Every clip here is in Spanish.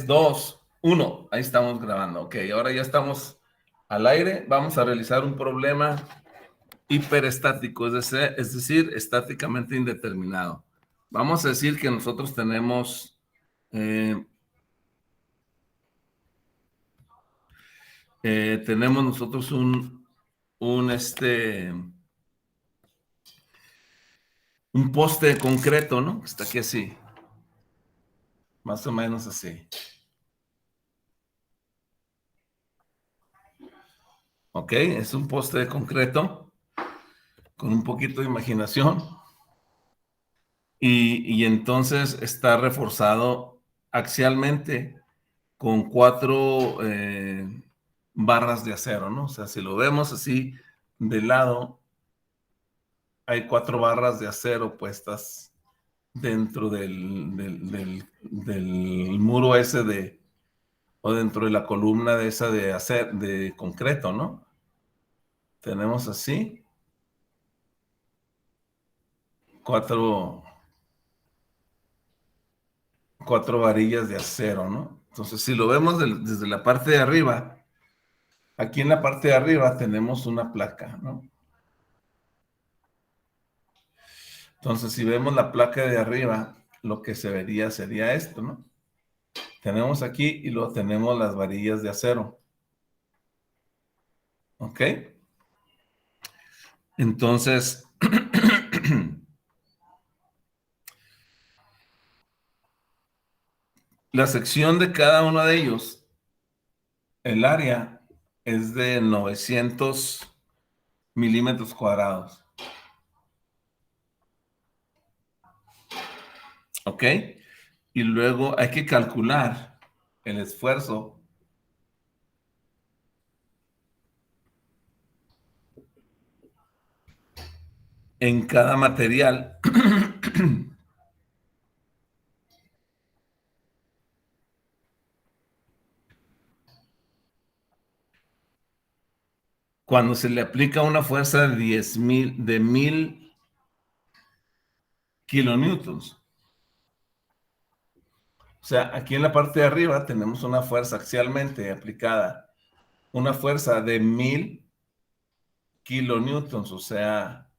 3, 2, 1. Ahí estamos grabando. Ok, ahora ya estamos al aire. Vamos a realizar un problema hiperestático, es decir, estáticamente indeterminado. Vamos a decir que nosotros tenemos nosotros un poste de concreto, ¿no? Está aquí así, más o menos así. Ok, es un poste de concreto con un poquito de imaginación y entonces está reforzado axialmente con 4 barras de acero, ¿no? O sea, si lo vemos así de lado, hay 4 barras de acero puestas dentro del muro ese o dentro de la columna de esa de concreto, ¿no? Tenemos así 4 varillas de acero, ¿no? Entonces, si lo vemos desde la parte de arriba, aquí en la parte de arriba tenemos una placa, ¿no? Entonces, si vemos la placa de arriba, lo que se vería sería esto, ¿no? Tenemos aquí y luego tenemos las varillas de acero. ¿Ok? Entonces, la sección de cada uno de ellos, el área es de 900 milímetros cuadrados. ¿Ok? Y luego hay que calcular el esfuerzo en cada material cuando se le aplica una fuerza de 1000 kilonewtons. O sea, aquí en la parte de arriba tenemos una fuerza axialmente aplicada, una fuerza de 1000 kilonewtons, o sea,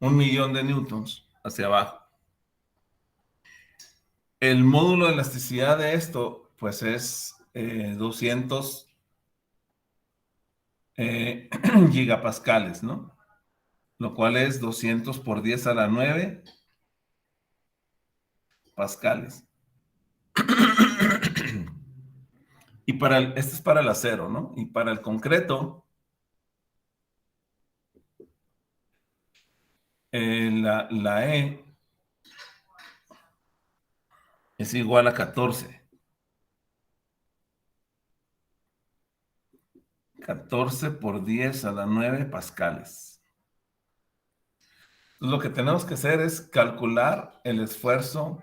1.000.000 de newtons hacia abajo. El módulo de elasticidad de esto, pues es 200 gigapascales, ¿no? Lo cual es 200 por 10 a la 9 pascales. Y este es para el acero, ¿no? Y para el concreto, la E es igual a 14. 14 por 10 a la 9 pascales. Entonces, lo que tenemos que hacer es calcular el esfuerzo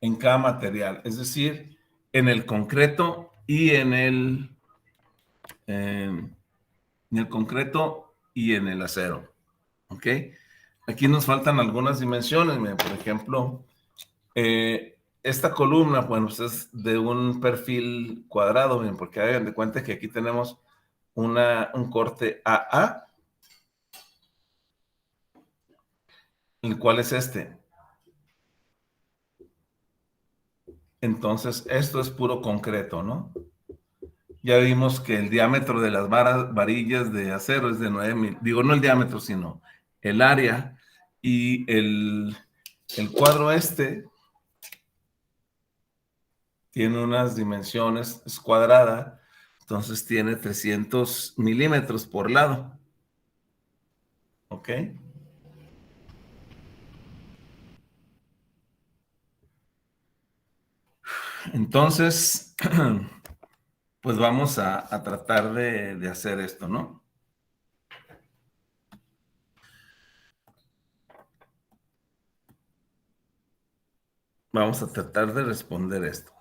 en cada material, es decir, en el concreto y en el acero. ¿Ok? Aquí nos faltan algunas dimensiones. Miren, por ejemplo, esta columna, bueno, pues es de un perfil cuadrado, miren, porque hagan de cuenta que aquí tenemos un corte AA, el cual es este. Entonces, esto es puro concreto, ¿no? Ya vimos que el diámetro de las varillas de acero es de 9.000, digo, no el diámetro, sino el área, y el cuadro tiene unas dimensiones, es cuadrada, entonces tiene 300 milímetros por lado. ¿Ok? Entonces, pues vamos a tratar de hacer esto, ¿no? Vamos a tratar de responder esto.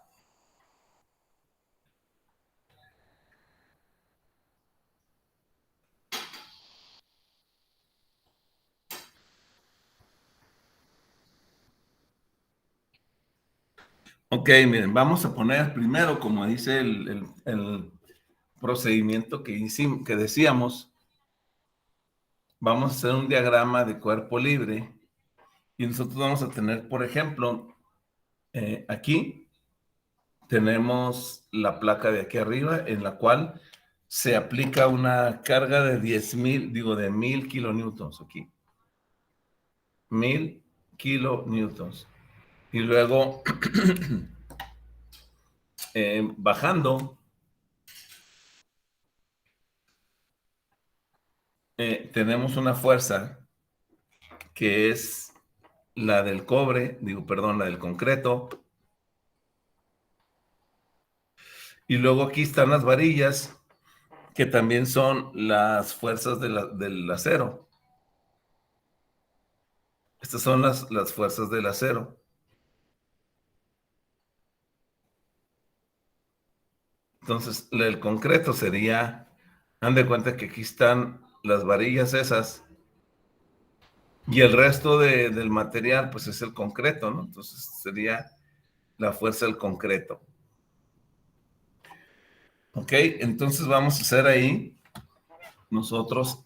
Ok, miren, vamos a poner primero, como dice el procedimiento que hicimos, que decíamos, vamos a hacer un diagrama de cuerpo libre y nosotros vamos a tener, por ejemplo, aquí tenemos la placa de aquí arriba en la cual se aplica una carga de 10,000, digo, de 1,000 kilonewtons aquí. 1,000 kilonewtons. Y luego, bajando, tenemos una fuerza que es la del cobre, digo, perdón, la del concreto. Y luego aquí están las varillas, que también son las fuerzas del acero. Estas son las fuerzas del acero. Entonces, el concreto sería, han de cuenta que aquí están las varillas esas, y el resto del material, pues es el concreto, ¿no? Entonces sería la fuerza del concreto. Ok, entonces vamos a hacer ahí nosotros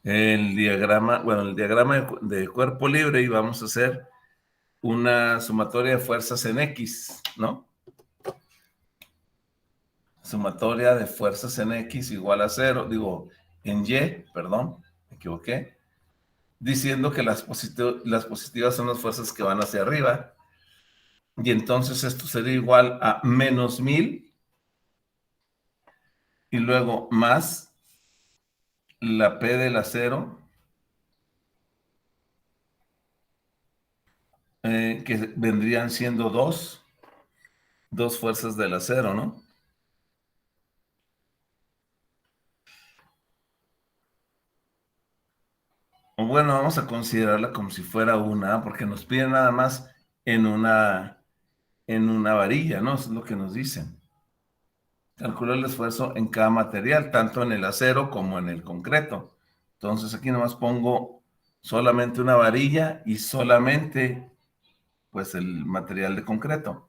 el diagrama, bueno, el diagrama de cuerpo libre, y vamos a hacer una sumatoria de fuerzas en X, ¿no? Sumatoria de fuerzas en X igual a 0, digo, en Y, perdón, me equivoqué, diciendo que las positivas son las fuerzas que van hacia arriba, y entonces esto sería igual a menos 1,000, y luego más la P del acero, que vendrían siendo dos fuerzas del acero, ¿no? O bueno, vamos a considerarla como si fuera una, porque nos piden nada más en una varilla, ¿no? Eso es lo que nos dicen. Calcula el esfuerzo en cada material, tanto en el acero como en el concreto. Entonces aquí nomás pongo solamente una varilla y solamente, pues, el material de concreto.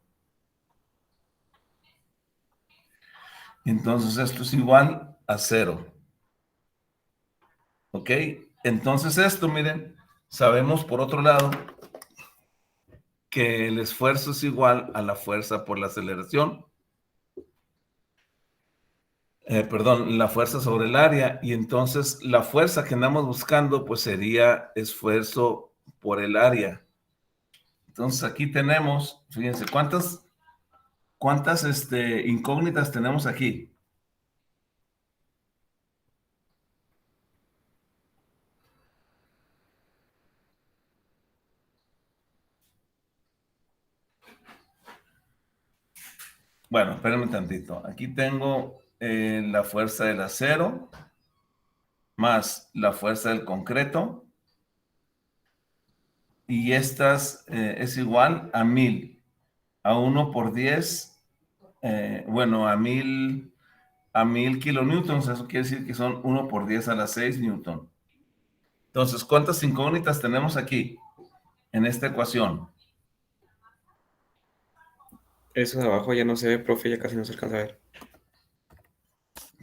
Entonces esto es igual a 0. ¿Ok? Entonces esto, miren, sabemos por otro lado que el esfuerzo es igual a la fuerza por la aceleración, perdón, la fuerza sobre el área, y entonces la fuerza que andamos buscando pues sería esfuerzo por el área. Entonces aquí tenemos, fíjense, ¿cuántas incógnitas tenemos aquí? Bueno, espérenme tantito. Aquí tengo la fuerza del acero más la fuerza del concreto, y estas es igual a 1,000, a 1 por 10, bueno, a 1,000 kilonewtons. Eso quiere decir que son 1 por 10 a la 6 newton. Entonces, ¿cuántas incógnitas tenemos aquí en esta ecuación? Eso de abajo ya no se ve, profe, ya casi no se alcanza a ver.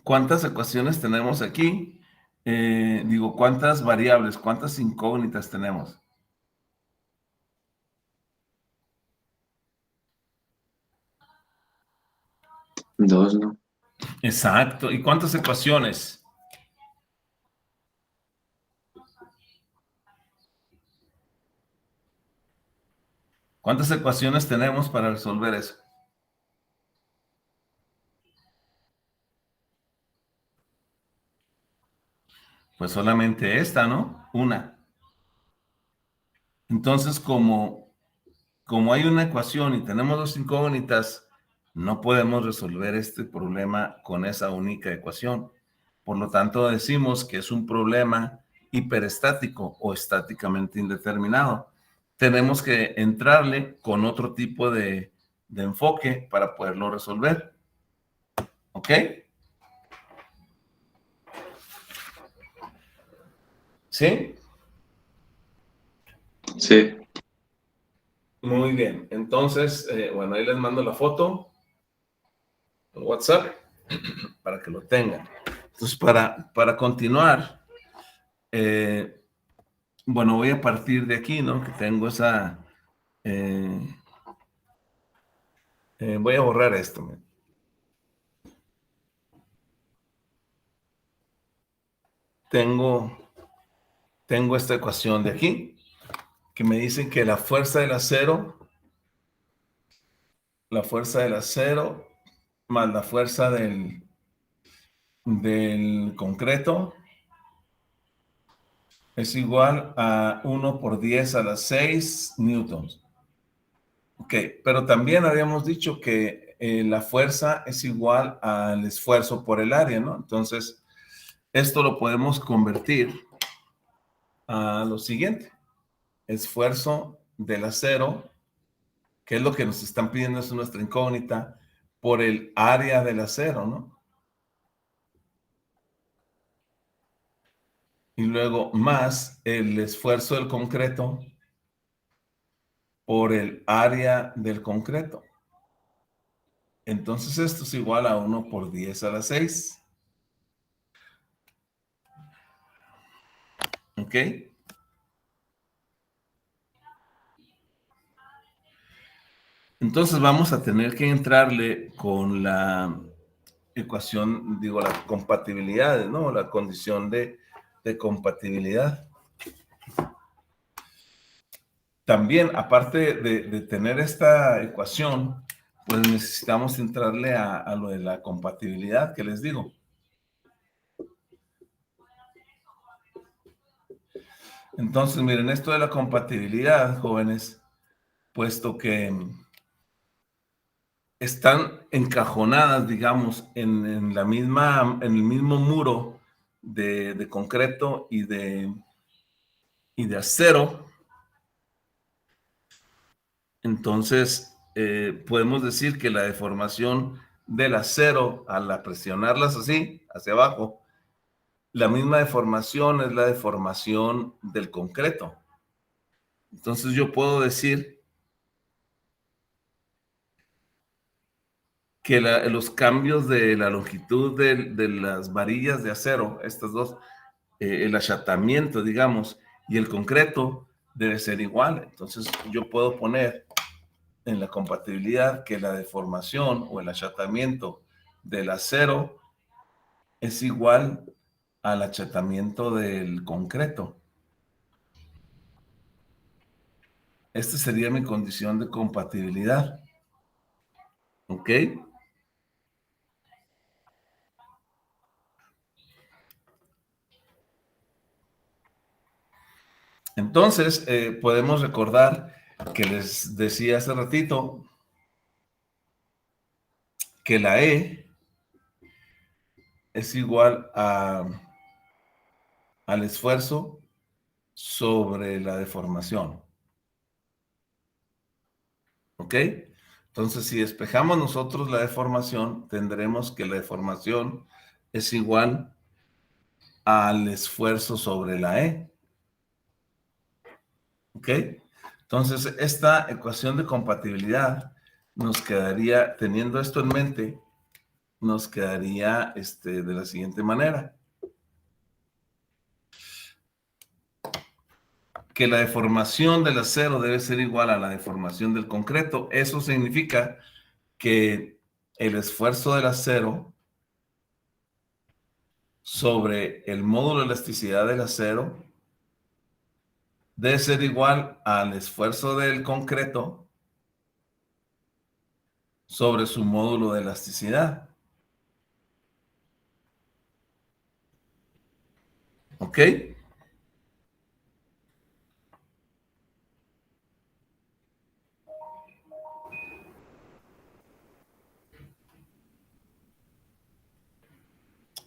¿Cuántas ecuaciones tenemos aquí? Digo, ¿cuántas variables, cuántas incógnitas tenemos? Dos, ¿no? Exacto. ¿Y cuántas ecuaciones? ¿Cuántas ecuaciones tenemos para resolver eso? Pues solamente esta, ¿no? Una. Entonces, como hay una ecuación y tenemos dos incógnitas, no podemos resolver este problema con esa única ecuación. Por lo tanto, decimos que es un problema hiperestático o estáticamente indeterminado. Tenemos que entrarle con otro tipo de enfoque para poderlo resolver. ¿Ok? ¿Sí? Sí. Muy bien. Entonces, bueno, ahí les mando la foto por WhatsApp para que lo tengan. Entonces, para continuar, bueno, voy a partir de aquí, ¿no? Que tengo esa... voy a borrar esto. Tengo esta ecuación de aquí, que me dice que la fuerza del acero más la fuerza del concreto es igual a 1 por 10 a la 6 newtons. Ok, pero también habíamos dicho que la fuerza es igual al esfuerzo por el área, ¿no? Entonces, esto lo podemos convertir a lo siguiente. Esfuerzo del acero, que es lo que nos están pidiendo, es nuestra incógnita, por el área del acero, ¿no? Y luego más el esfuerzo del concreto por el área del concreto. Entonces esto es igual a 1 por 10 a la 6. ¿Ok? Entonces vamos a tener que entrarle con la ecuación, digo, la compatibilidad, ¿no? La condición de compatibilidad. También, aparte de tener esta ecuación, pues necesitamos entrarle a lo de la compatibilidad que les digo. Entonces, miren, esto de la compatibilidad, jóvenes, puesto que están encajonadas, digamos, en el mismo muro de concreto y de acero. Entonces, podemos decir que la deformación del acero, al presionarlas así, hacia abajo, la misma deformación es la deformación del concreto. Entonces, yo puedo decir que los cambios de la longitud de las varillas de acero, estas dos, el achatamiento, digamos, y el concreto debe ser igual. Entonces, yo puedo poner en la compatibilidad que la deformación o el achatamiento del acero es igual al achatamiento del concreto. Esta sería mi condición de compatibilidad. ¿Ok? Entonces, podemos recordar que les decía hace ratito que la E es igual al esfuerzo sobre la deformación. ¿Ok? Entonces, si despejamos nosotros la deformación, tendremos que la deformación es igual al esfuerzo sobre la E. ¿Ok? Entonces, esta ecuación de compatibilidad nos quedaría, teniendo esto en mente, nos quedaría de la siguiente manera. Que la deformación del acero debe ser igual a la deformación del concreto. Eso significa que el esfuerzo del acero sobre el módulo de elasticidad del acero debe ser igual al esfuerzo del concreto sobre su módulo de elasticidad. ¿Ok?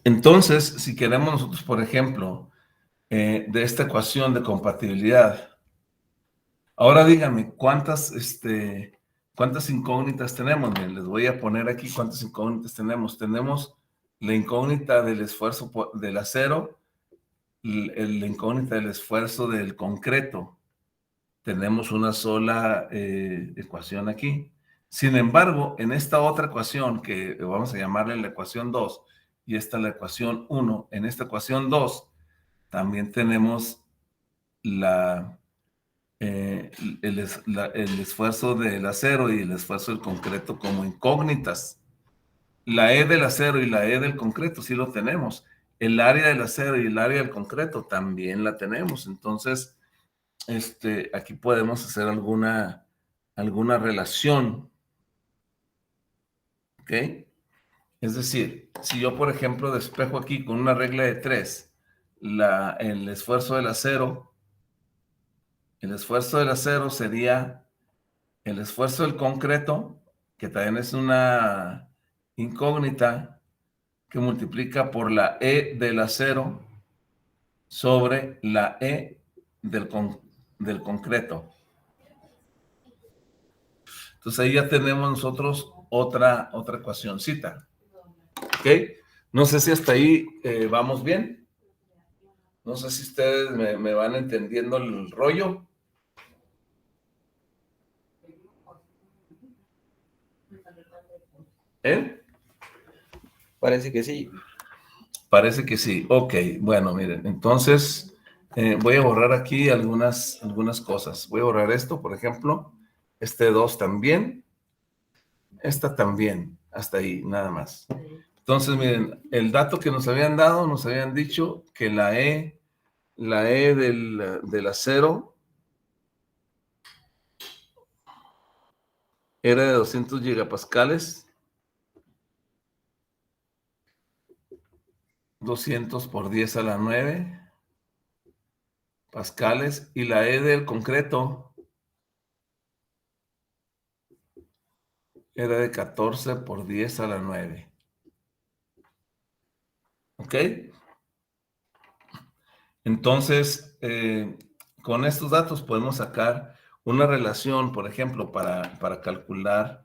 Entonces, si queremos nosotros, por ejemplo, de esta ecuación de compatibilidad, ahora díganme, ¿cuántas incógnitas tenemos? Bien, les voy a poner aquí cuántas incógnitas tenemos. Tenemos la incógnita del esfuerzo del acero, la incógnita del esfuerzo del concreto. tenemos una sola ecuación aquí. Sin embargo, en esta otra ecuación, que vamos a llamarle la ecuación 2, y esta la ecuación 1, en esta ecuación 2 también tenemos el esfuerzo del acero y el esfuerzo del concreto como incógnitas. La E del acero y la E del concreto sí lo tenemos. El área del acero y el área del concreto también la tenemos. Entonces, aquí podemos hacer alguna relación. ¿Ok? Es decir, si yo, por ejemplo, despejo aquí con una regla de 3 el esfuerzo del acero sería el esfuerzo del concreto, que también es una incógnita, que multiplica por la E del acero sobre la E del concreto. Entonces ahí ya tenemos nosotros otra ecuacioncita. ¿Ok? No sé si hasta ahí vamos bien. No sé si ustedes me van entendiendo el rollo. ¿Eh? Parece que sí. Parece que sí. Ok, bueno, miren, entonces voy a borrar aquí algunas cosas. Voy a borrar esto, por ejemplo, este 2 también, esta también, hasta ahí, nada más. Entonces, miren, el dato que nos habían dado, nos habían dicho que la E del acero era de 200 gigapascales, 200 por 10 a la 9 pascales, y la E del concreto era de 14 por 10 a la 9. ¿Ok? Entonces, con estos datos podemos sacar una relación, por ejemplo, para calcular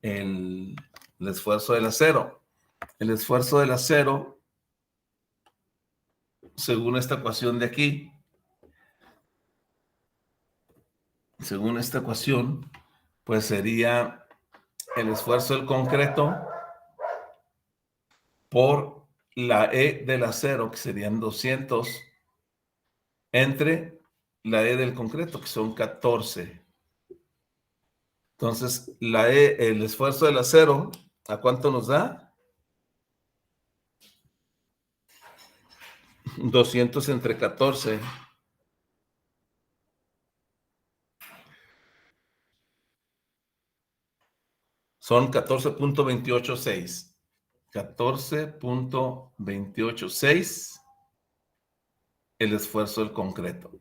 el esfuerzo del acero. El esfuerzo del acero, según esta ecuación de aquí, pues sería el esfuerzo del concreto por la E del acero, que serían 200, entre la E del concreto, que son 14. Entonces, el esfuerzo del acero, ¿a cuánto nos da? 200 entre 14. Son 14.286. 14.286 el esfuerzo del concreto.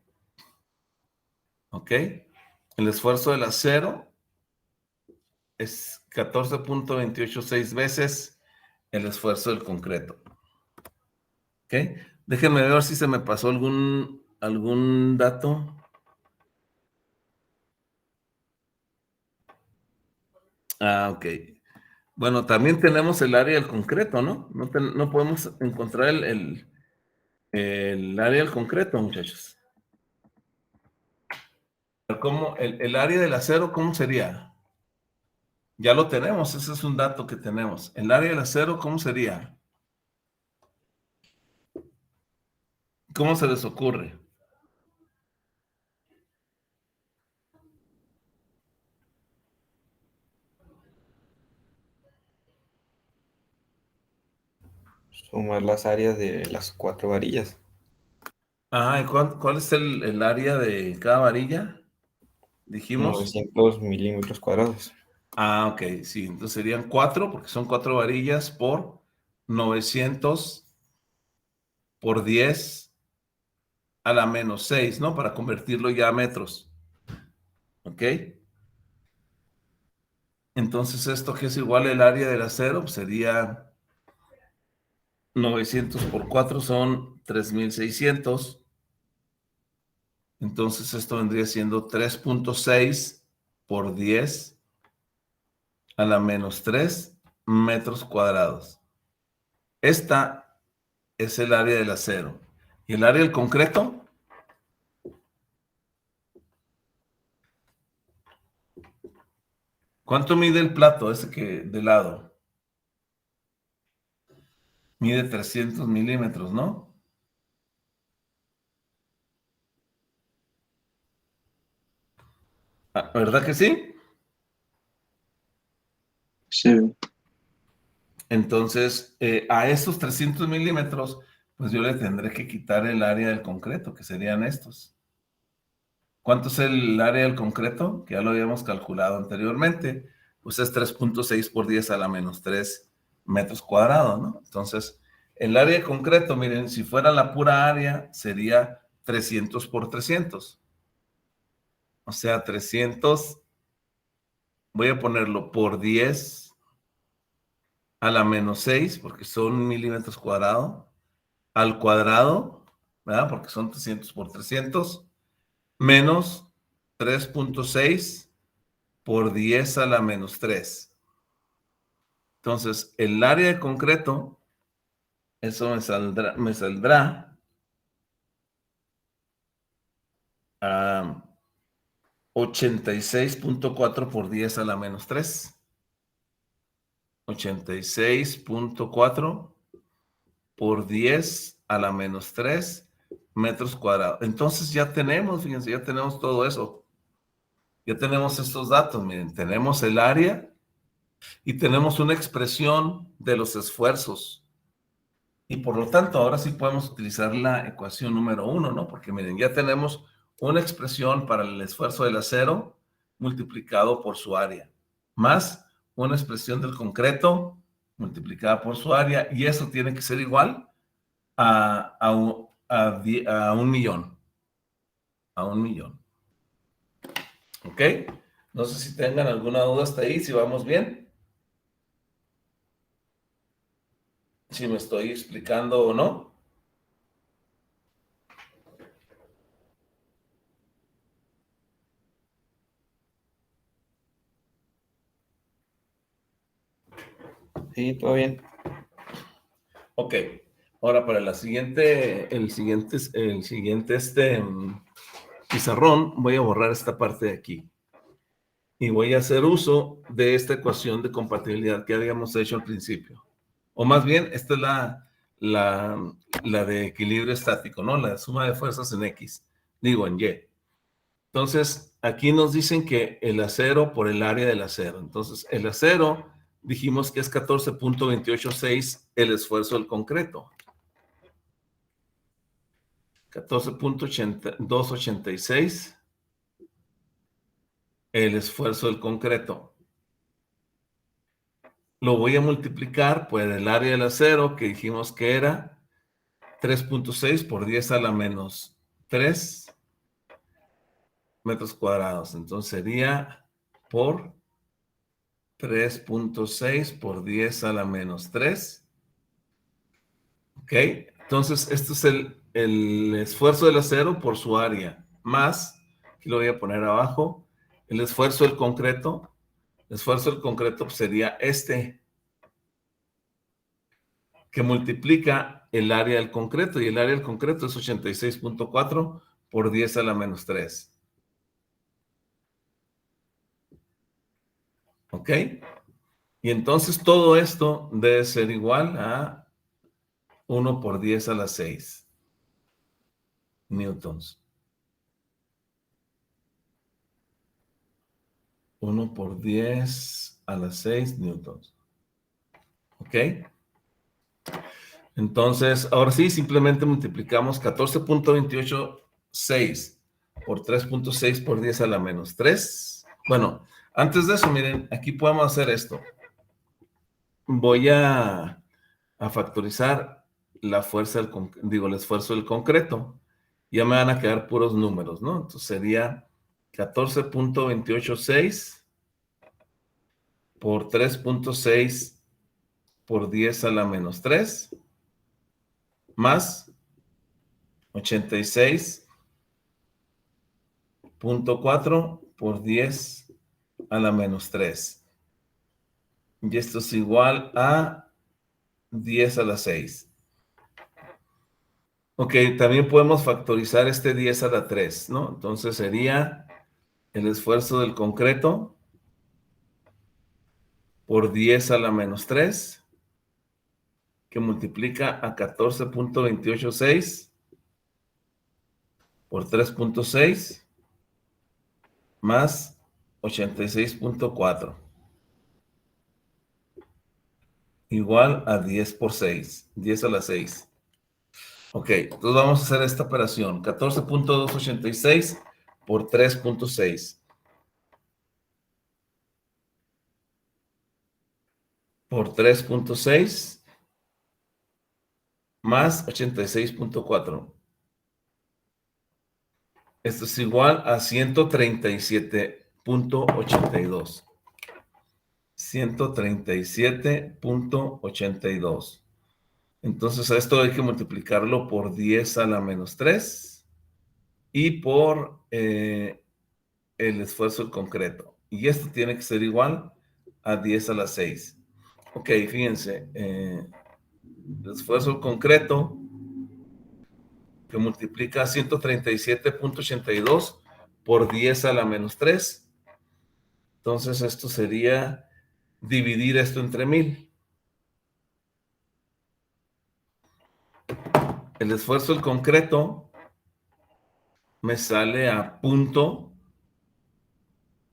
¿Ok? El esfuerzo del acero es 14.286 veces el esfuerzo del concreto. ¿Ok? Déjenme ver si se me pasó algún dato. Ok. Bueno, también tenemos el área del concreto, ¿no? No podemos encontrar el área del concreto, muchachos. ¿Cómo, el área del acero, cómo sería? Ya lo tenemos, ese es un dato que tenemos. El área del acero, ¿cómo sería? ¿Cómo se les ocurre? Sumar las áreas de las 4 varillas. Ah, ¿y cuál es el área de cada varilla? Dijimos. 900 milímetros cuadrados. Ah, ok, sí, entonces serían 4, porque son 4 varillas por 900 por 10 a la menos 6, ¿no? Para convertirlo ya a metros. ¿Ok? Entonces, esto que es igual al área del acero, pues sería 900 por 4 son 3600. Entonces, esto vendría siendo 3.6 por 10 a la menos 3 metros cuadrados. Esta es el área del acero. ¿Y el área del concreto? ¿Cuánto mide el plato ese que de lado? Mide 300 milímetros, ¿no? Ah, ¿verdad que sí? Sí. Entonces, a esos 300 milímetros, pues yo le tendré que quitar el área del concreto, que serían estos. ¿Cuánto es el área del concreto? Que ya lo habíamos calculado anteriormente. Pues es 3.6 por 10 a la menos 3 metros cuadrados, ¿no? Entonces, el área de concreto, miren, si fuera la pura área, sería 300 por 300. O sea, 300, voy a ponerlo por 10 a la menos 6, porque son milímetros cuadrados, al cuadrado, ¿verdad? Porque son 300 por 300, menos 3.6 por 10 a la menos 3. Entonces, el área de concreto, eso me saldrá a 86.4 por 10 a la menos 3. 86.4 por 10 a la menos 3 metros cuadrados. Entonces ya tenemos, fíjense, ya tenemos todo eso. Ya tenemos estos datos, miren, tenemos el área y tenemos una expresión de los esfuerzos. Y por lo tanto, ahora sí podemos utilizar la ecuación número 1, ¿no? Porque miren, ya tenemos una expresión para el esfuerzo del acero multiplicado por su área, más una expresión del concreto multiplicada por su área, y eso tiene que ser igual a un millón, a un millón. ¿Ok? No sé si tengan alguna duda hasta ahí, si vamos bien, si me estoy explicando o no. Sí, todo bien. Ok, ahora para el siguiente pizarrón, voy a borrar esta parte de aquí y voy a hacer uso de esta ecuación de compatibilidad que habíamos hecho al principio. O más bien, esta es la de equilibrio estático, ¿no? La suma de fuerzas en X, digo en Y. Entonces, aquí nos dicen que el acero por el área del acero. Entonces, el acero dijimos que es 14.286 el esfuerzo del concreto. 14.286 el esfuerzo del concreto. Lo voy a multiplicar por el área del acero, que dijimos que era 3.6 por 10 a la menos 3 metros cuadrados. Entonces sería por 3.6 por 10 a la menos 3. ¿Ok? Entonces, esto es el esfuerzo del acero por su área, más, aquí lo voy a poner abajo, el esfuerzo del concreto. El esfuerzo del concreto sería este, que multiplica el área del concreto, y el área del concreto es 86.4 por 10 a la menos 3. ¿Ok? Y entonces todo esto debe ser igual a 1 por 10 a la 6 newtons. 1 por 10 a la 6 newtons. ¿Ok? Entonces, ahora sí, simplemente multiplicamos 14.286 por 3.6 por 10 a la menos 3. Bueno, antes de eso, miren, aquí podemos hacer esto. Voy a factorizar la fuerza el esfuerzo del concreto. Ya me van a quedar puros números, ¿no? Entonces sería 14.286 por 3.6 por 10 a la menos 3 más 86.4 por 10 a la menos 3. Y esto es igual a 10 a la 6. Ok, también podemos factorizar este 10 a la 3, ¿no? Entonces sería el esfuerzo del concreto por 10 a la menos 3, que multiplica a 14.286 por 3.6 más 86.4, igual a 10 por 6, 10 a la 6. Ok, entonces vamos a hacer esta operación. 14.286 por 3.6 por 3.6 más 86.4. Esto es igual a 137.82. 137.82. Entonces a esto hay que multiplicarlo por 10 a la menos 3 y por el esfuerzo del concreto. Y esto tiene que ser igual a 10 a la 6. Ok, fíjense, el esfuerzo del concreto que multiplica 137.82 por 10 a la menos 3. Entonces esto sería dividir esto entre 1000. El esfuerzo del concreto me sale a punto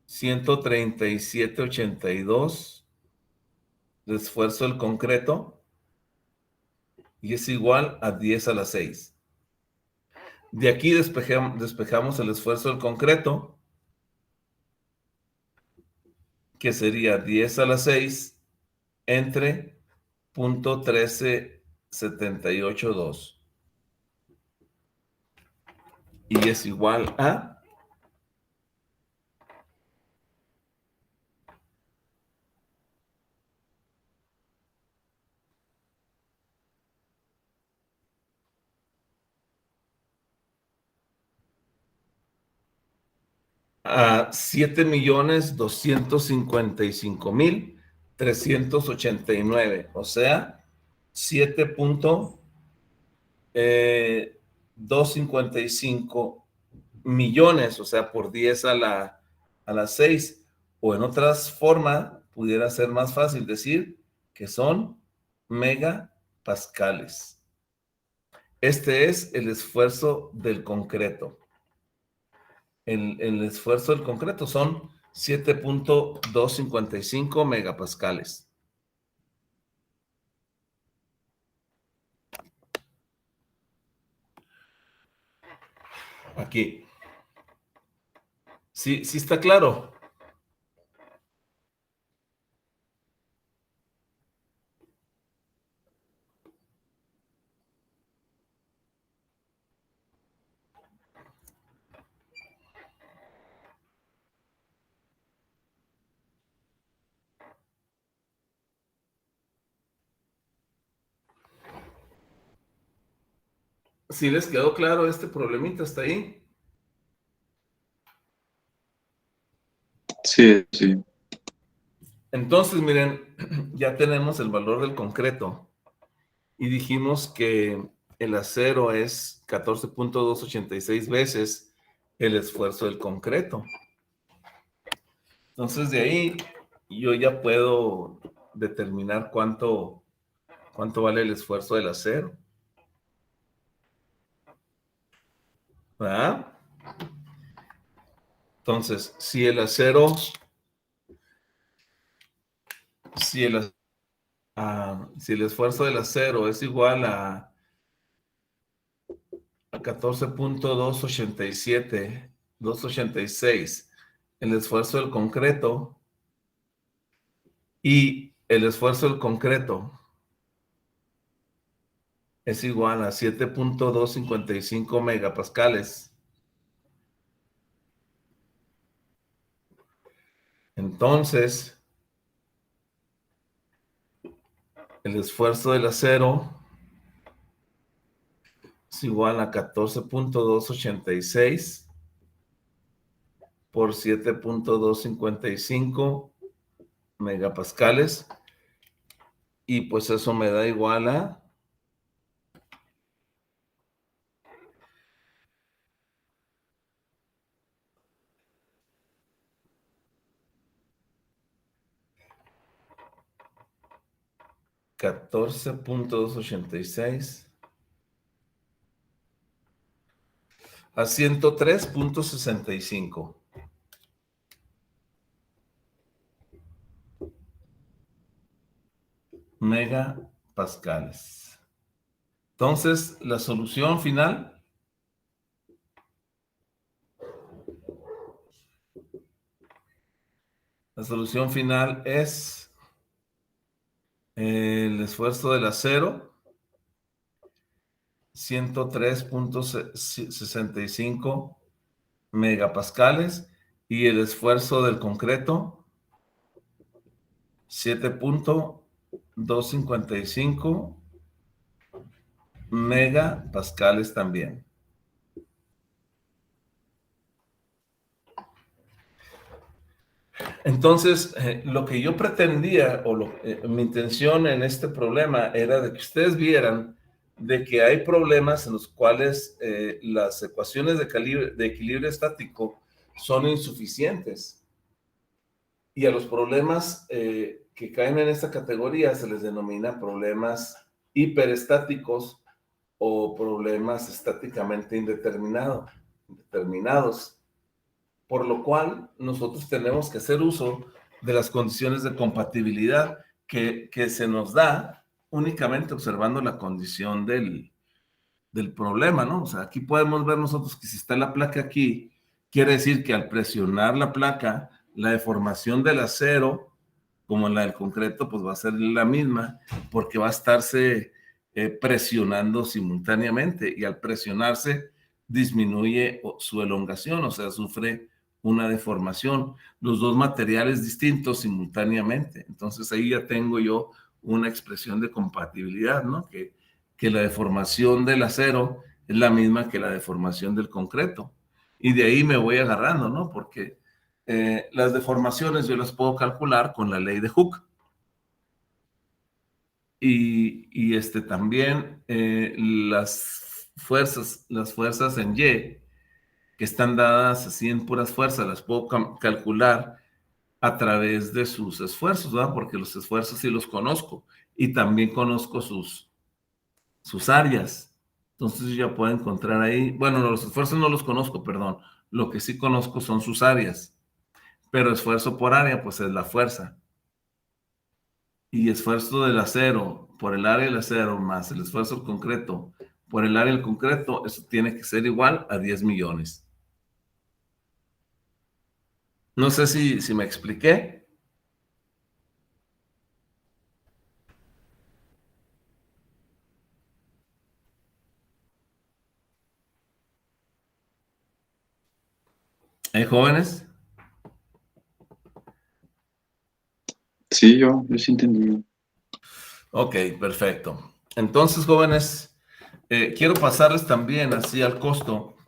137.82 de esfuerzo del concreto y es igual a 10 a la 6. De aquí despejamos el esfuerzo del concreto, que sería 10 a la 6 entre punto 13.782. Y es igual a 7.255.389, o sea, 7.255 millones, o sea, por 10 a la 6. O en otras formas, pudiera ser más fácil decir que son megapascales. Este es el esfuerzo del concreto. El esfuerzo del concreto son 7.255 megapascales. Aquí. Sí, sí está claro. ¿Sí les quedó claro este problemita hasta ahí? Sí, sí. Entonces, miren, ya tenemos el valor del concreto y dijimos que el acero es 14.286 veces el esfuerzo del concreto. Entonces, de ahí yo ya puedo determinar cuánto vale el esfuerzo del acero. ¿Verdad? Entonces, si el acero, si el, si el esfuerzo del acero es igual a 14.286, el esfuerzo del concreto, y el esfuerzo del concreto es igual a 7.255 megapascales. Entonces, el esfuerzo del acero es igual a 14.286 por 7.255 megapascales. Y pues eso me da igual a 14.286 a 103.65 megapascales. Entonces, la solución final es el esfuerzo del acero, 103.65 megapascales, y el esfuerzo del concreto, 7.255 megapascales también. Entonces, lo que yo pretendía, o mi intención en este problema era de que ustedes vieran de que hay problemas en los cuales las ecuaciones de equilibrio estático son insuficientes. Y a los problemas que caen en esta categoría se les denomina problemas hiperestáticos o problemas estáticamente indeterminados. Por lo cual, nosotros tenemos que hacer uso de las condiciones de compatibilidad que se nos da únicamente observando la condición del problema, ¿no? O sea, aquí podemos ver nosotros que si está la placa aquí, quiere decir que al presionar la placa, la deformación del acero, como la del concreto, pues va a ser la misma, porque va a estarse presionando simultáneamente, y al presionarse disminuye su elongación, o sea, sufre una deformación, los dos materiales distintos simultáneamente. Entonces ahí ya tengo yo una expresión de compatibilidad, ¿no? Que la deformación del acero es la misma que la deformación del concreto. Y de ahí me voy agarrando, ¿no? Porque las deformaciones yo las puedo calcular con la ley de Hooke. Y también las fuerzas en Y, que están dadas así en puras fuerzas, las puedo calcular a través de sus esfuerzos, ¿verdad? Porque los esfuerzos sí los conozco, y también conozco sus áreas. Entonces yo ya puedo encontrar ahí, bueno, los esfuerzos no los conozco, perdón, lo que sí conozco son sus áreas, pero esfuerzo por área, pues es la fuerza. Y esfuerzo del acero por el área del acero más el esfuerzo concreto por el área del concreto, eso tiene que ser igual a 10 millones. No sé si me expliqué. Jóvenes? Sí, yo sí entendí. Ok, perfecto. Entonces, jóvenes, quiero pasarles también así al costo,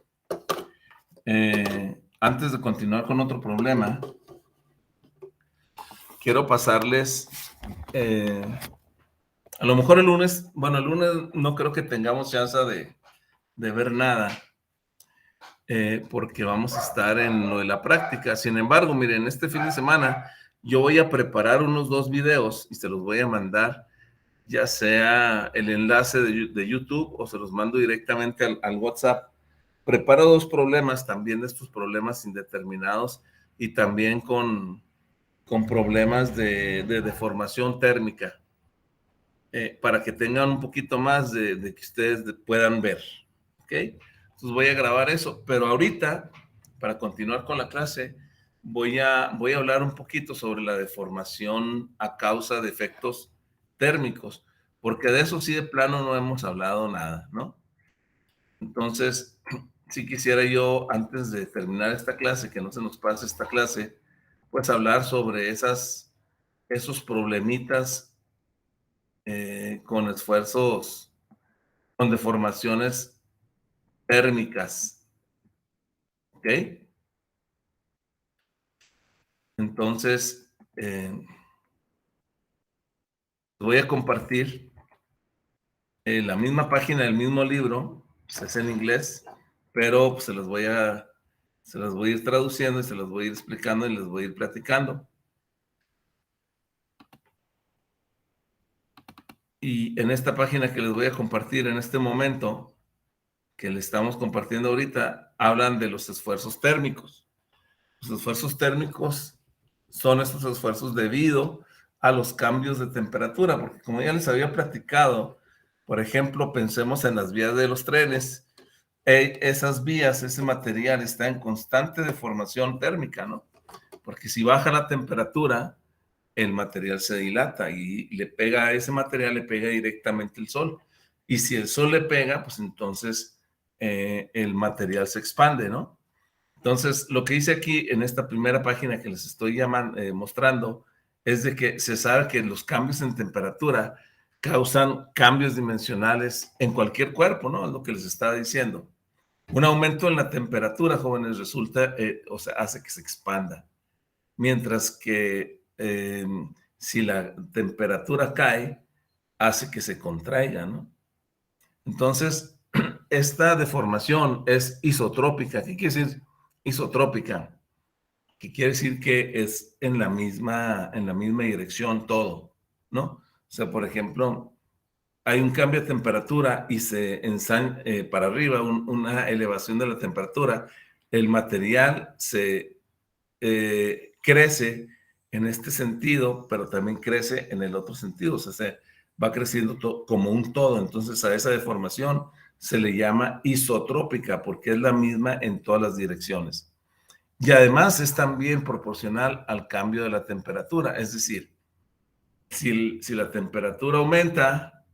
antes de continuar con otro problema, quiero pasarles, a lo mejor el lunes no creo que tengamos chance de ver nada, porque vamos a estar en lo de la práctica. Sin embargo, miren, este fin de semana yo voy a preparar unos 2 videos y se los voy a mandar, ya sea el enlace de YouTube o se los mando directamente al WhatsApp. Preparo 2 problemas también de estos problemas indeterminados, y también con problemas de deformación térmica, para que tengan un poquito más de que ustedes puedan ver, ¿ok? Entonces voy a grabar eso, pero ahorita, para continuar con la clase, voy a hablar un poquito sobre la deformación a causa de efectos térmicos, porque de eso sí de plano no hemos hablado nada, ¿no? Entonces, sí quisiera yo, antes de terminar esta clase, que no se nos pase esta clase, pues hablar sobre esos problemitas con esfuerzos, con deformaciones térmicas, ¿ok? Entonces, voy a compartir la misma página del mismo libro, pues es en inglés, pero pues, se las voy a ir traduciendo y se las voy a ir explicando y les voy a ir platicando. Y en esta página que les voy a compartir en este momento, que le estamos compartiendo ahorita, hablan de los esfuerzos térmicos. Los esfuerzos térmicos son estos esfuerzos debido a los cambios de temperatura, porque como ya les había platicado, por ejemplo, pensemos en las vías de los trenes. Esas vías, ese material está en constante deformación térmica, ¿no? Porque si baja la temperatura, el material se dilata y le pega a ese material, le pega directamente el sol. Y si el sol le pega, pues entonces el material se expande, ¿no? Entonces, lo que hice aquí en esta primera página que les estoy mostrando es de que se sabe que los cambios en temperatura causan cambios dimensionales en cualquier cuerpo, ¿no? Es lo que les estaba diciendo. Un aumento en la temperatura, jóvenes, resulta, o sea, hace que se expanda. Mientras que si la temperatura cae, hace que se contraiga, ¿no? Entonces, esta deformación es isotrópica. ¿Qué quiere decir isotrópica? Que quiere decir que es en la misma dirección todo, ¿no? O sea, por ejemplo, hay un cambio de temperatura y se ensaña para arriba, una elevación de la temperatura, el material se crece en este sentido, pero también crece en el otro sentido, o sea, se va creciendo como un todo. Entonces a esa deformación se le llama isotrópica porque es la misma en todas las direcciones. Y además es también proporcional al cambio de la temperatura, es decir, si la temperatura aumenta,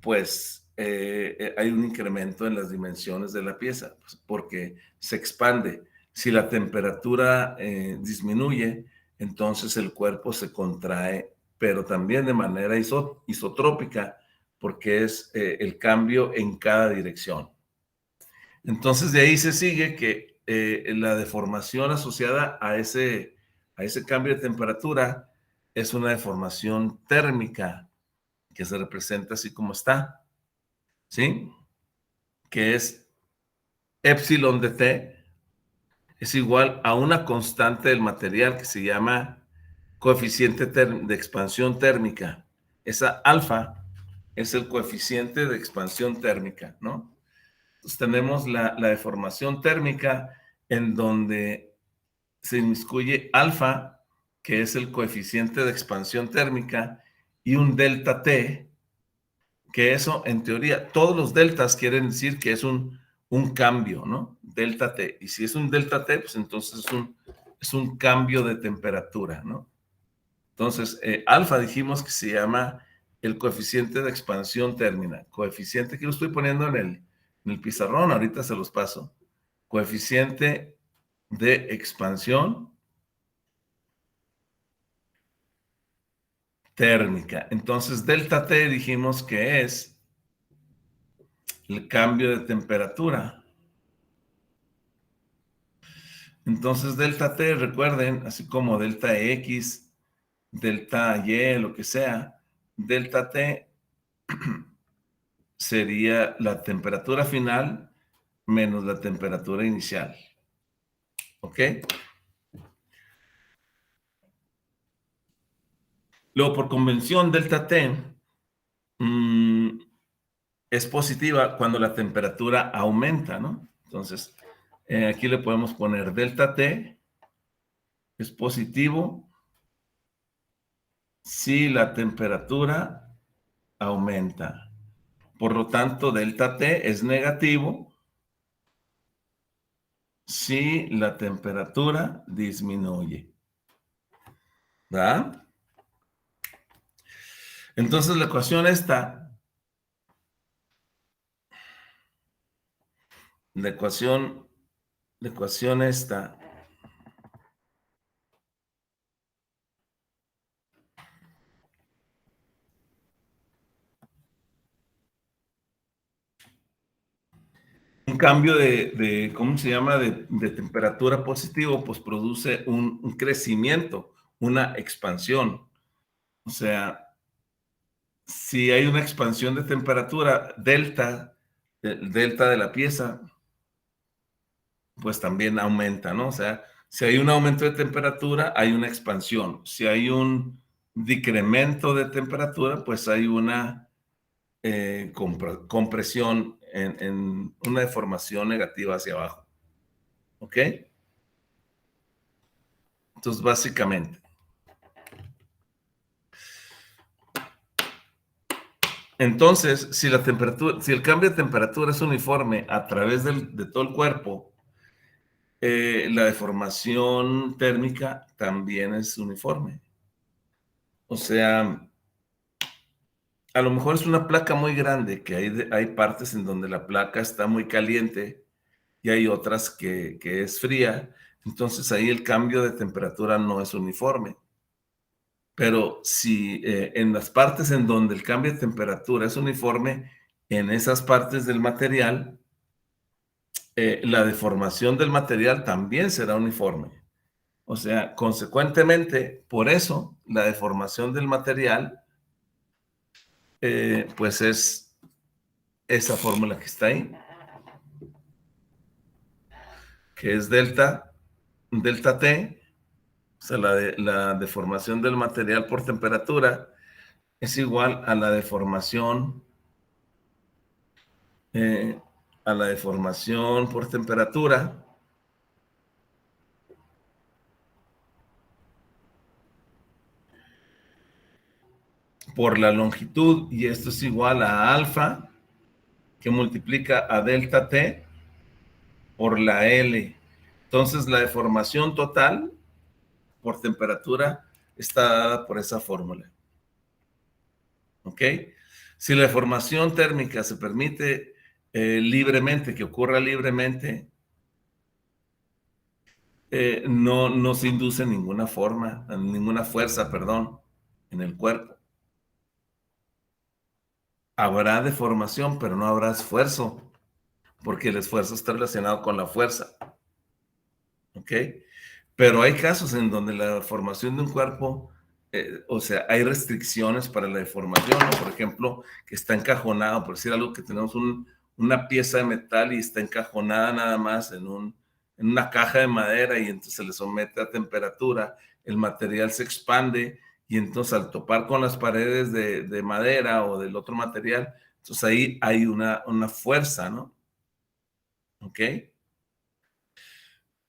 pues hay un incremento en las dimensiones de la pieza, pues, porque se expande. Si la temperatura disminuye, entonces el cuerpo se contrae, pero también de manera isotrópica, porque es el cambio en cada dirección. Entonces de ahí se sigue que la deformación asociada a ese cambio de temperatura es una deformación térmica que se representa así como está, ¿sí? Que es epsilon de T, es igual a una constante del material que se llama coeficiente de expansión térmica. Esa alfa es el coeficiente de expansión térmica, ¿no? Entonces tenemos la deformación térmica en donde se inmiscuye alfa, que es el coeficiente de expansión térmica, y un delta T, que eso en teoría, todos los deltas quieren decir que es un cambio, ¿no? Delta T. Y si es un delta T, pues entonces es un cambio de temperatura, ¿no? Entonces, alfa dijimos que se llama el coeficiente de expansión térmica. Coeficiente que lo estoy poniendo en el pizarrón, ahorita se los paso. Coeficiente de expansión térmica. Entonces, delta T dijimos que es el cambio de temperatura. Entonces, delta T, recuerden, así como delta X, delta Y, lo que sea, delta T sería la temperatura final menos la temperatura inicial. ¿Ok? Luego, por convención, delta T es positiva cuando la temperatura aumenta, ¿no? Entonces, aquí le podemos poner delta T es positivo si la temperatura aumenta. Por lo tanto, delta T es negativo si la temperatura disminuye. ¿Verdad? Entonces, la ecuación esta, la ecuación esta, un cambio ¿cómo se llama? De temperatura positivo, pues produce un crecimiento, una expansión. O sea, si hay una expansión de temperatura, delta de la pieza, pues también aumenta, ¿no? O sea, si hay un aumento de temperatura, hay una expansión. Si hay decremento de temperatura, pues hay una compresión en una deformación negativa hacia abajo. ¿Ok? Entonces, básicamente, entonces, si la temperatura, si el cambio de temperatura es uniforme a través de todo el cuerpo, la deformación térmica también es uniforme. O sea, a lo mejor es una placa muy grande, que hay partes en donde la placa está muy caliente y hay otras que es fría. Entonces ahí el cambio de temperatura no es uniforme. Pero si en las partes en donde el cambio de temperatura es uniforme, en esas partes del material, la deformación del material también será uniforme. O sea, consecuentemente, por eso, la deformación del material, pues es esa fórmula que está ahí, que es delta T, o sea, la deformación del material por temperatura es igual a la deformación eh, por temperatura por la longitud, y esto es igual a alfa, que multiplica a delta T por la L. Entonces, la deformación total por temperatura está dada por esa fórmula. ¿Ok? Si la deformación térmica se permite libremente, que ocurra libremente, no se induce ninguna fuerza, perdón, en el cuerpo. Habrá deformación, pero no habrá esfuerzo, porque el esfuerzo está relacionado con la fuerza. ¿Ok? Pero hay casos en donde la deformación de un cuerpo, o sea, hay restricciones para la deformación, ¿no? Por ejemplo, que está encajonado, por decir algo, que tenemos una pieza de metal y está encajonada nada más en una caja de madera, y entonces se le somete a temperatura, el material se expande, y entonces al topar con las paredes de madera o del otro material, entonces ahí hay una fuerza, ¿no? ¿Ok?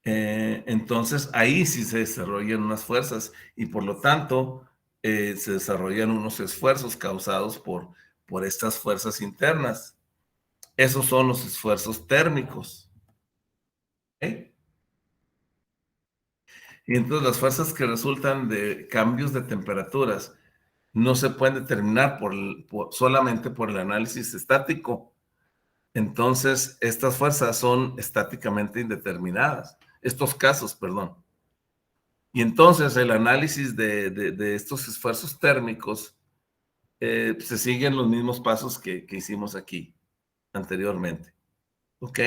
Entonces ahí sí se desarrollan unas fuerzas, y por lo tanto se desarrollan unos esfuerzos causados por estas fuerzas internas. Esos son los esfuerzos térmicos. ¿Ok? Y entonces las fuerzas que resultan de cambios de temperaturas no se pueden determinar solamente por el análisis estático. Entonces estas fuerzas son estáticamente indeterminadas. Estos casos, perdón. Y entonces el análisis de estos esfuerzos térmicos se siguen los mismos pasos que hicimos aquí anteriormente. ¿Ok?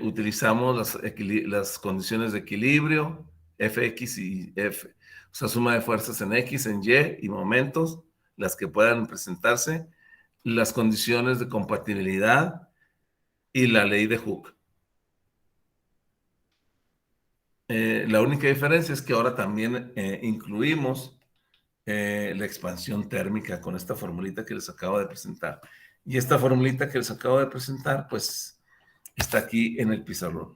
Utilizamos las condiciones de equilibrio, Fx y F. O sea, suma de fuerzas en X, en Y y momentos, las que puedan presentarse, las condiciones de compatibilidad y la ley de Hooke. La única diferencia es que ahora también incluimos la expansión térmica con esta formulita que les acabo de presentar. Y esta formulita que les acabo de presentar, pues está aquí en el pizarrón,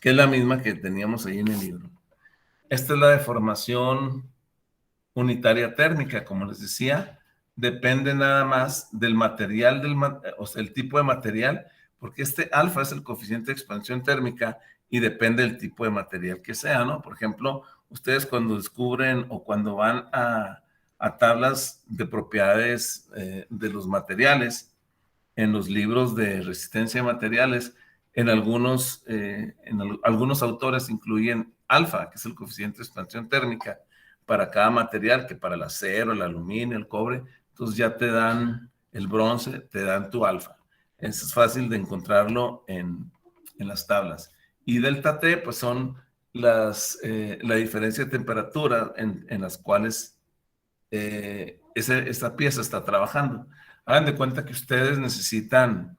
que es la misma que teníamos ahí en el libro. Esta es la deformación unitaria térmica, como les decía, depende nada más del material, o sea, el tipo de material, porque este alfa es el coeficiente de expansión térmica y depende del tipo de material que sea, ¿no? Por ejemplo, ustedes cuando descubren o cuando van a tablas de propiedades de los materiales, en los libros de resistencia a materiales, algunos autores incluyen alfa, que es el coeficiente de expansión térmica, para cada material, que para el acero, el aluminio, el cobre. Entonces ya te dan el bronce, te dan tu alfa. Eso es fácil de encontrarlo en las tablas. Y delta T, pues son la diferencia de temperatura en las cuales esta pieza está trabajando. Hagan de cuenta que ustedes necesitan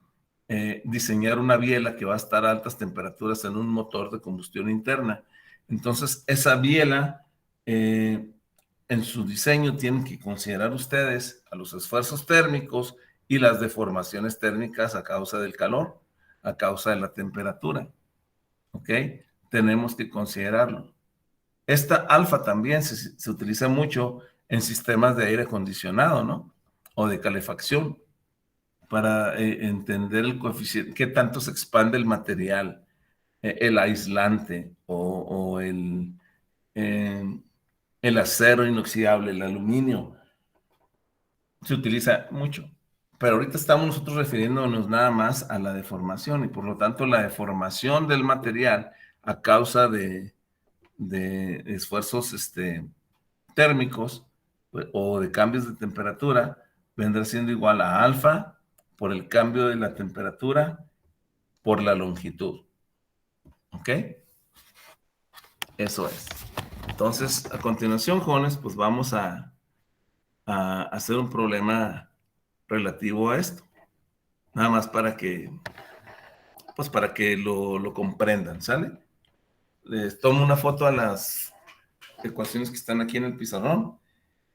diseñar una biela que va a estar a altas temperaturas en un motor de combustión interna. Entonces, esa biela en su diseño tienen que considerar ustedes a los esfuerzos térmicos y las deformaciones térmicas a causa del calor, a causa de la temperatura. ¿Ok? Tenemos que considerarlo. Esta alfa también se utiliza mucho en sistemas de aire acondicionado, ¿no? O de calefacción, para entender el coeficiente, qué tanto se expande el material, el aislante o el acero inoxidable, el aluminio. Se utiliza mucho. Pero ahorita estamos nosotros refiriéndonos nada más a la deformación y por lo tanto la deformación del material a causa de esfuerzos térmicos pues, o de cambios de temperatura vendrá siendo igual a alfa por el cambio de la temperatura por la longitud. ¿Ok? Eso es. Entonces, a continuación, jóvenes, pues vamos a hacer un problema relativo a esto. Nada más para que lo comprendan, ¿sale? Les tomo una foto a las ecuaciones que están aquí en el pizarrón,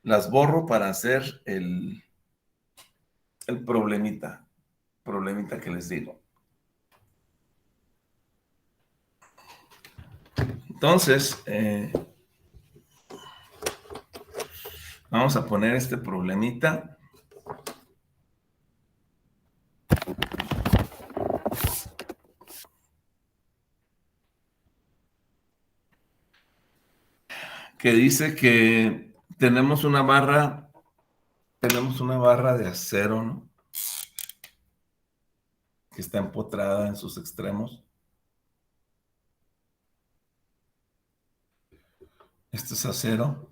las borro para hacer el problemita que les digo. Entonces, vamos a poner este problemita. Que dice que tenemos una barra de acero, ¿no? Que está empotrada en sus extremos. Este es acero.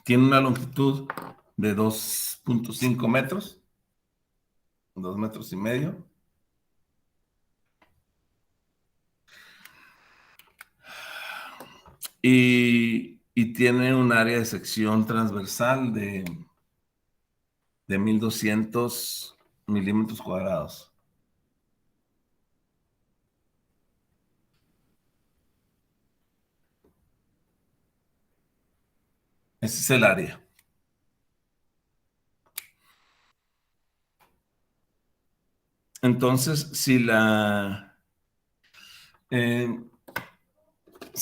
Tiene una longitud de 2.5 metros, 2 metros y medio. Y tiene un área de sección transversal de 1200 milímetros cuadrados. Ese es el área. Entonces, si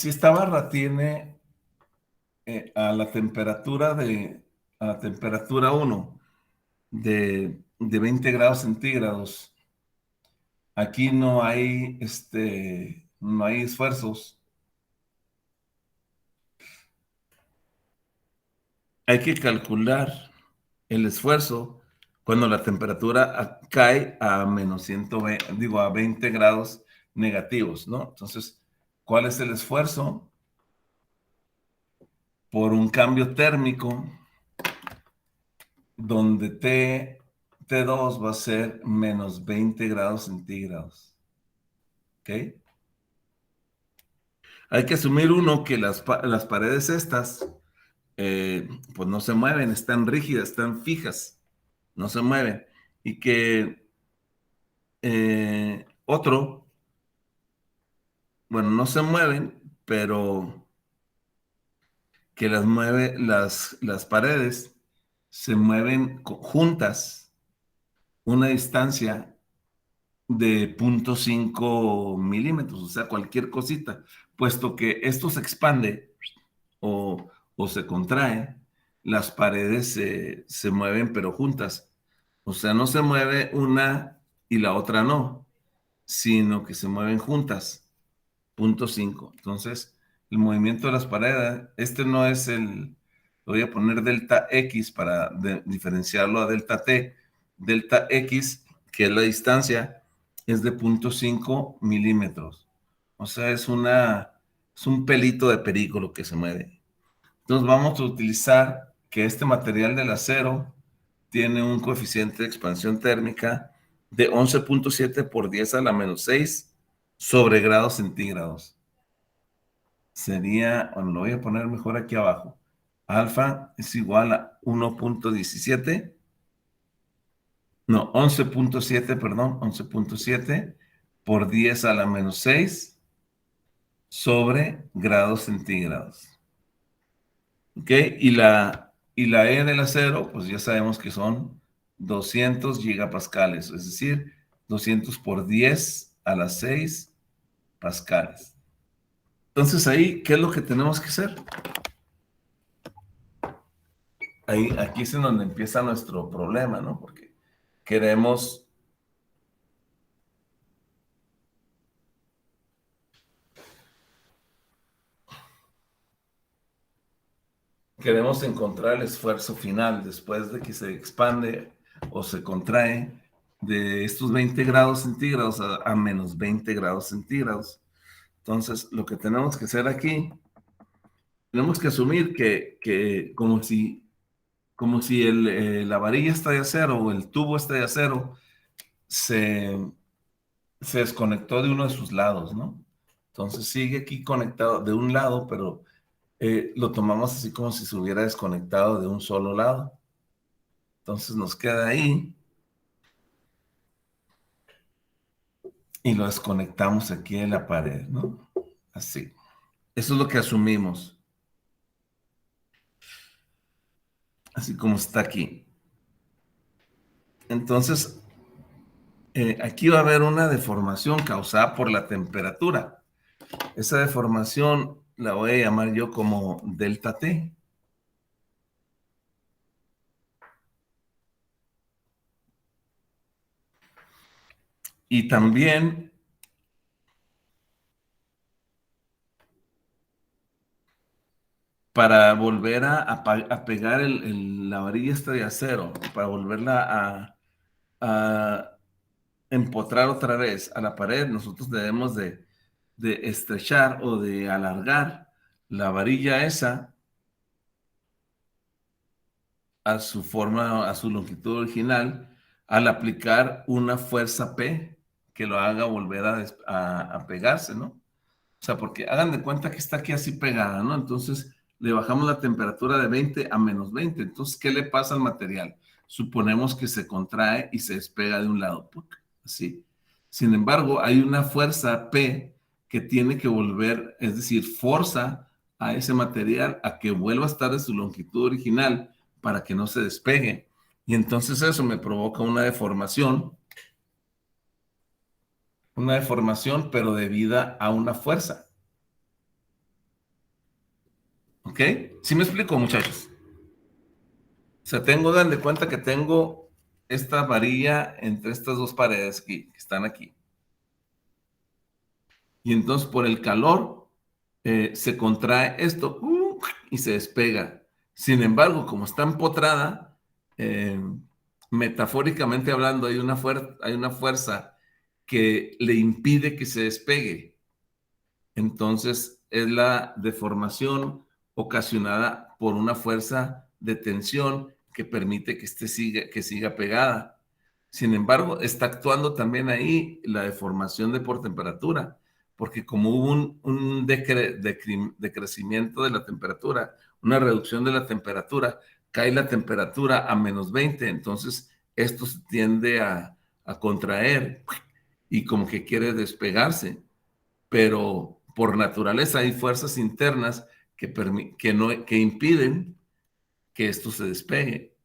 esta barra tiene a la temperatura 1 de 20 grados centígrados, aquí no hay esfuerzos. Hay que calcular el esfuerzo cuando la temperatura cae a menos 120, a 20 grados negativos, ¿no? Entonces, ¿cuál es el esfuerzo? Por un cambio térmico donde T2 va a ser menos 20 grados centígrados. ¿Ok? Hay que asumir que las paredes estas, pues no se mueven, están rígidas, están fijas, no se mueven. Y que bueno, no se mueven, pero que las paredes se mueven juntas una distancia de 0.5 milímetros, o sea, cualquier cosita, puesto que esto se expande o se contrae, las paredes se mueven pero juntas. O sea, no se mueve una y la otra no, sino que se mueven juntas, 0.5. Entonces, el movimiento de las paredes, no es lo voy a poner delta X para diferenciarlo a delta T. Delta X, que es la distancia, es de 0.5 milímetros. O sea, es un pelito de perico lo que se mueve. Entonces vamos a utilizar que este material del acero tiene un coeficiente de expansión térmica de 11.7 por 10 a la menos 6 sobre grados centígrados. Sería, bueno, lo voy a poner mejor aquí abajo. Alfa es igual a 1.17, no, 11.7, perdón, 11.7 por 10 a la menos 6 sobre grados centígrados. ¿Ok? Y la E del acero, pues ya sabemos que son 200 gigapascales, es decir, 200 por 10 a la 6 pascales. Entonces ahí, ¿qué es lo que tenemos que hacer? Aquí es en donde empieza nuestro problema, ¿no? Porque queremos encontrar el esfuerzo final después de que se expande o se contrae de estos 20 grados centígrados a menos 20 grados centígrados. Entonces, lo que tenemos que hacer aquí, tenemos que asumir que como si la varilla está de acero o el tubo está de acero, se, se desconectó de uno de sus lados, ¿no? Entonces sigue aquí conectado de un lado, pero lo tomamos así como si se hubiera desconectado de un solo lado. Entonces nos queda ahí y lo desconectamos aquí en la pared, ¿no? Así. Eso es lo que asumimos, así como está aquí. Entonces, aquí va a haber una deformación causada por la temperatura. Esa deformación la voy a llamar yo como delta T. Y también para volver a pegar la varilla esta de acero, para volverla a empotrar otra vez a la pared, nosotros debemos de estrechar o de alargar la varilla esa a su forma, a su longitud original, al aplicar una fuerza P que lo haga volver a pegarse, ¿no? O sea, porque hagan de cuenta que está aquí así pegada, ¿no? Entonces le bajamos la temperatura de 20 a menos 20. Entonces, ¿qué le pasa al material? Suponemos que se contrae y se despega de un lado, ¡puc! Así. Sin embargo, hay una fuerza P que tiene que volver, es decir, forza a ese material a que vuelva a estar de su longitud original para que no se despegue. Y entonces eso me provoca una deformación, pero debida a una fuerza. ¿Ok? ¿Sí me explico, muchachos? O sea, dan de cuenta que tengo esta varilla entre estas dos paredes que están aquí. Y entonces por el calor se contrae esto y se despega. Sin embargo, como está empotrada, eh, metafóricamente hablando, hay una fuerza que le impide que se despegue. Entonces es la deformación ocasionada por una fuerza de tensión que permite que siga pegada. Sin embargo, está actuando también ahí la deformación por temperatura, porque como hubo un decrecimiento de la temperatura, una reducción de la temperatura, cae la temperatura a menos 20, entonces esto se tiende a contraer y como que quiere despegarse, pero por naturaleza hay fuerzas internas que impiden que esto se despegue.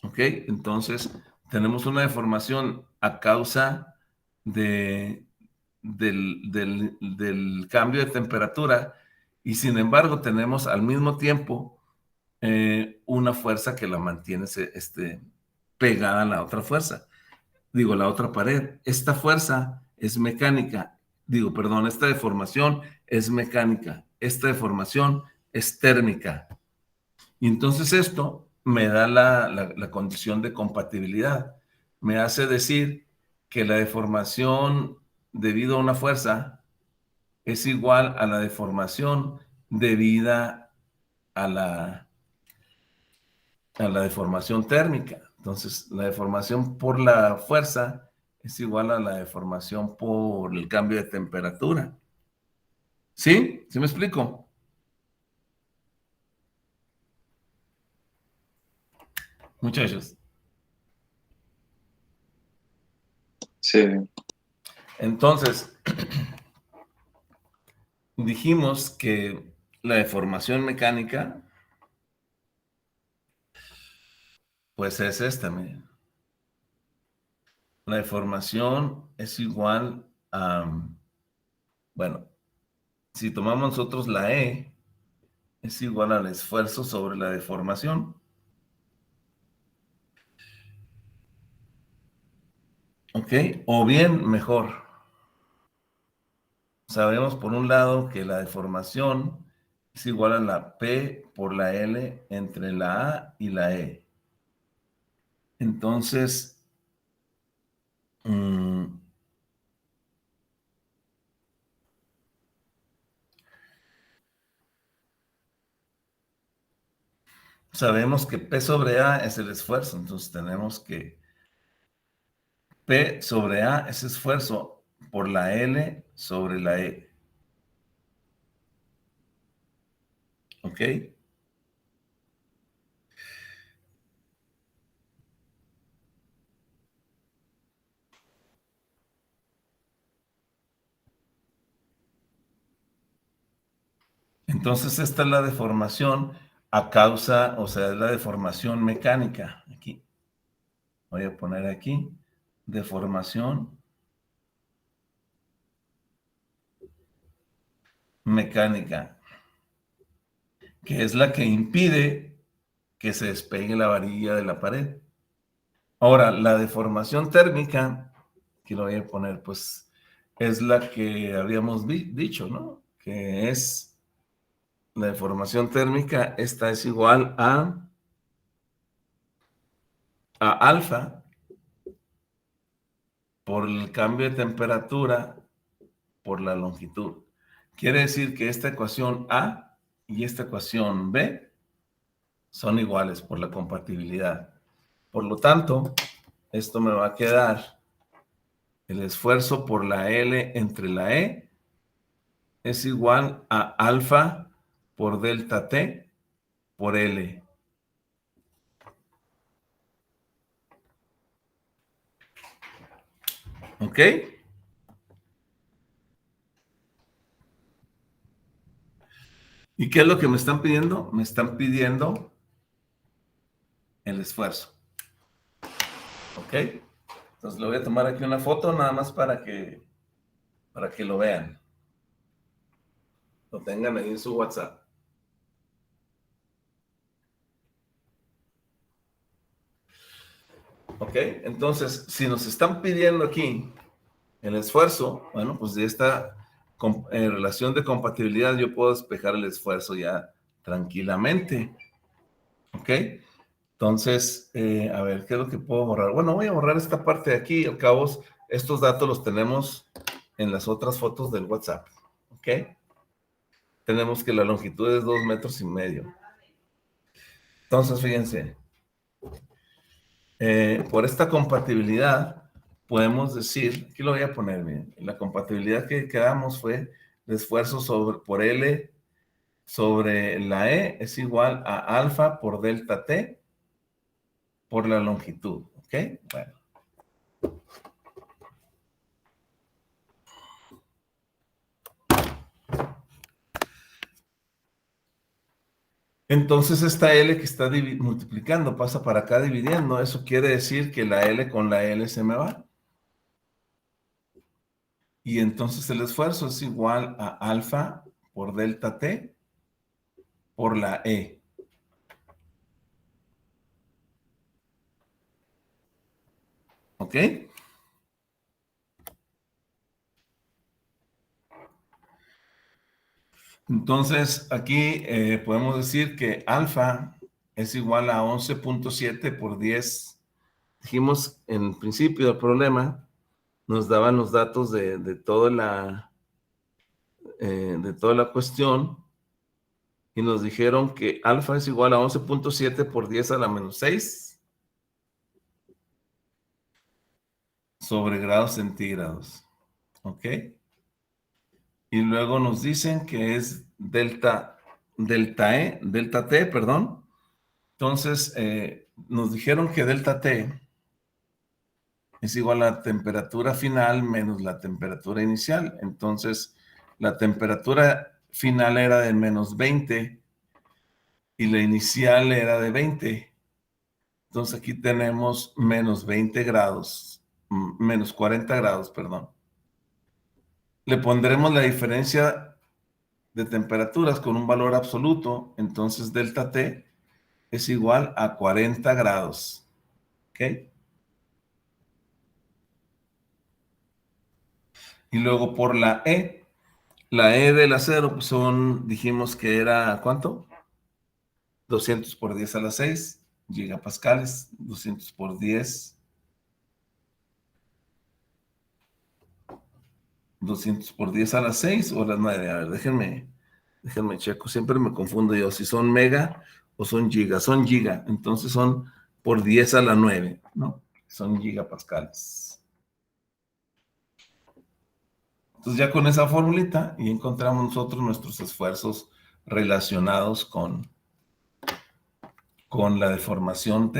¿Ok? Entonces, tenemos una deformación a causa del cambio de temperatura y sin embargo tenemos al mismo tiempo una fuerza que la mantiene pegada a la otra fuerza. Digo, la otra pared. Esta fuerza es mecánica. Digo, perdón, esta deformación es mecánica. Esta deformación es térmica. Y entonces esto me da la condición de compatibilidad. Me hace decir que la deformación debido a una fuerza es igual a la deformación debida a la deformación térmica. Entonces, la deformación por la fuerza es igual a la deformación por el cambio de temperatura. ¿Sí? ¿Sí me explico? Muchachos. Sí. Entonces, dijimos que la deformación mecánica, pues es esta, miren. La deformación es igual a, bueno, si tomamos nosotros la E, es igual al esfuerzo sobre la deformación. ¿Ok? O bien, mejor, sabemos por un lado que la deformación es igual a la P por la L entre la A y la E. Entonces, sabemos que P sobre A es el esfuerzo, entonces tenemos que P sobre A es esfuerzo por la L sobre la E. ¿Ok? Entonces, esta es la deformación a causa, o sea, es la deformación mecánica. Aquí, voy a poner aquí, deformación mecánica, que es la que impide que se despegue la varilla de la pared. Ahora, la deformación térmica, que lo voy a poner, pues, es la que habíamos dicho, ¿no? Que es la deformación térmica, esta es igual a alfa por el cambio de temperatura por la longitud. Quiere decir que esta ecuación A y esta ecuación B son iguales por la compatibilidad. Por lo tanto, esto me va a quedar el esfuerzo por la L entre la E es igual a alfa por delta T por L. ¿Ok? ¿Y qué es lo que me están pidiendo? Me están pidiendo el esfuerzo. ¿Ok? Entonces le voy a tomar aquí una foto nada más para que lo vean. Lo tengan ahí en su WhatsApp. ¿Ok? Entonces, si nos están pidiendo aquí el esfuerzo, bueno, pues de esta relación de compatibilidad yo puedo despejar el esfuerzo ya tranquilamente. ¿Ok? Entonces, a ver, ¿qué es lo que puedo borrar? Bueno, voy a borrar esta parte de aquí. Al cabo, estos datos los tenemos en las otras fotos del WhatsApp. ¿Ok? Tenemos que la longitud es 2,5 metros. Entonces, fíjense, por esta compatibilidad, podemos decir, aquí lo voy a poner bien, la compatibilidad que quedamos fue el esfuerzo por L sobre la E es igual a alfa por delta T por la longitud, ¿ok? Bueno. Entonces esta L que está multiplicando pasa para acá dividiendo, eso quiere decir que la L con la L se me va. Y entonces el esfuerzo es igual a alfa por delta T por la E. ¿Ok? Entonces aquí podemos decir que alfa es igual a 11,7 por 10. Dijimos en principio del problema, nos daban los datos de toda la cuestión y nos dijeron que alfa es igual a 11,7 por 10 a la menos 6 sobre grados centígrados. ¿Ok? Y luego nos dicen que es delta T, perdón. Entonces, nos dijeron que delta T es igual a la temperatura final menos la temperatura inicial. Entonces, la temperatura final era de menos 20 y la inicial era de 20. Entonces, aquí tenemos menos 20 grados, menos 40 grados, perdón. Le pondremos la diferencia de temperaturas con un valor absoluto. Entonces, delta T es igual a 40 grados. ¿Ok? Y luego por la E del acero pues dijimos que era, ¿cuánto? 200 por 10 a la 6 gigapascales, 200 por 10, 200 por 10 a la 6 o las 9. A ver, déjenme checo, siempre me confundo yo, si son mega o son giga, entonces son por 10 a la 9, ¿no? Son gigapascales. Entonces ya con esa formulita y encontramos nosotros nuestros esfuerzos relacionados con la deformación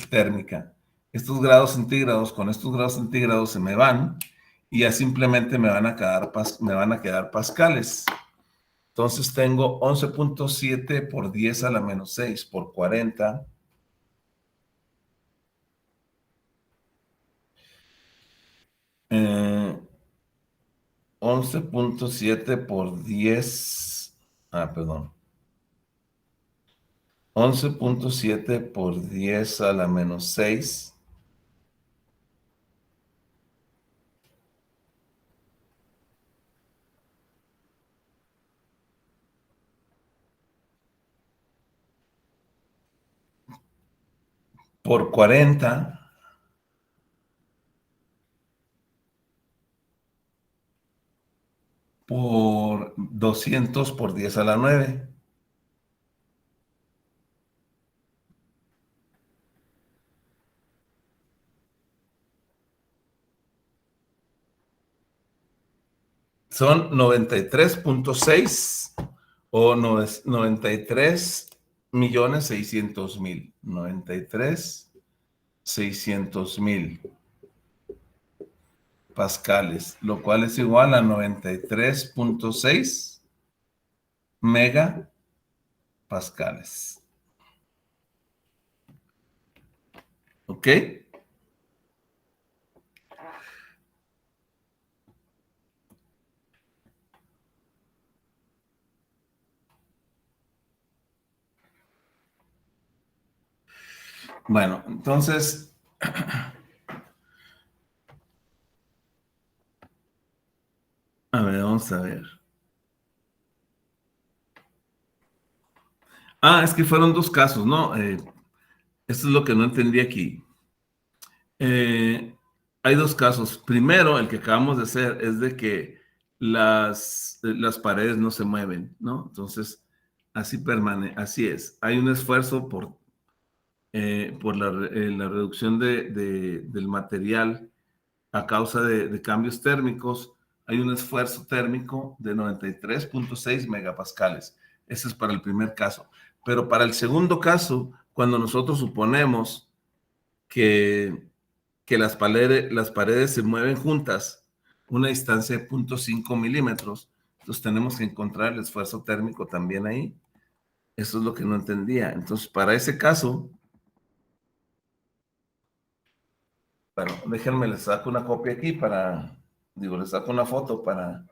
térmica. Estos grados centígrados, con estos grados centígrados se me van y ya simplemente me van a quedar pascales. Entonces tengo 11.7 por 10 a la menos 6 por 40. Eh, 11.7 por 10. Perdón. 11.7 por 10 a la menos 6 por 40 por 200 por 10 a la 9. Son 93.6 o 93.600.000. 93.600.000 pascales, lo cual es igual a 93.6 megapascales. ¿Ok? Bueno, entonces, a ver, vamos a ver. Es que fueron dos casos, ¿no? Esto es lo que no entendí aquí. Hay dos casos. Primero, el que acabamos de hacer es de que las paredes no se mueven, ¿no? Entonces, así es. Hay un esfuerzo por la reducción del material a causa de cambios térmicos. Hay un esfuerzo térmico de 93.6 megapascales. Ese es para el primer caso. Pero para el segundo caso, cuando nosotros suponemos que las paredes se mueven juntas, una distancia de 0.5 milímetros, entonces tenemos que encontrar el esfuerzo térmico también ahí. Eso es lo que no entendía. Entonces, para ese caso, bueno, déjenme, les saco una copia aquí les saco una foto para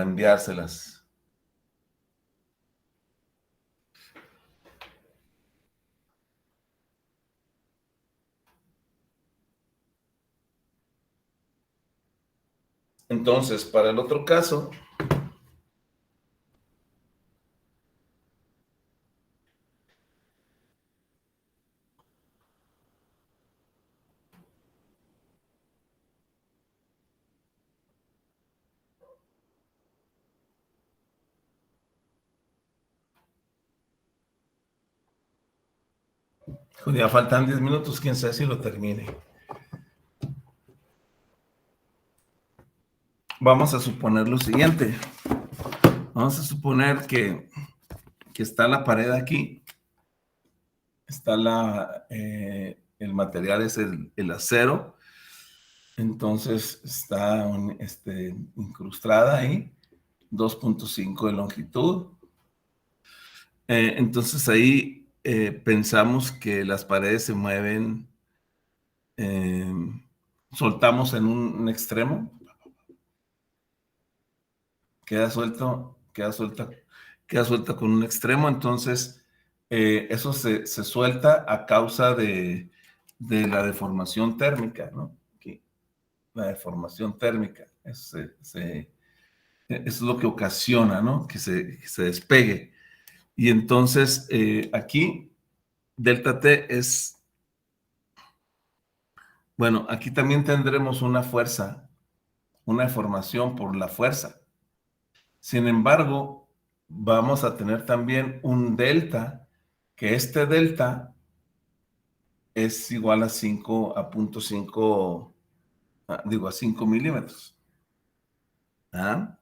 enviárselas. Entonces, para el otro caso, ya faltan 10 minutos, quién sabe si lo termine. Vamos a suponer lo siguiente. Vamos a suponer que está la pared aquí. Está el material es el acero. Entonces está incrustada ahí, 2.5 de longitud. Entonces ahí pensamos que las paredes se mueven, soltamos en un extremo, queda suelta con un extremo, entonces eso se suelta a causa de la deformación térmica, ¿no? Aquí, la deformación térmica, es lo que ocasiona, ¿no? Que se despegue. Y entonces aquí, delta T es, bueno, aquí también tendremos una fuerza, una deformación por la fuerza. Sin embargo, vamos a tener también un delta, que este delta es igual a 5, a 0.5, a 5 milímetros. ¿Ah?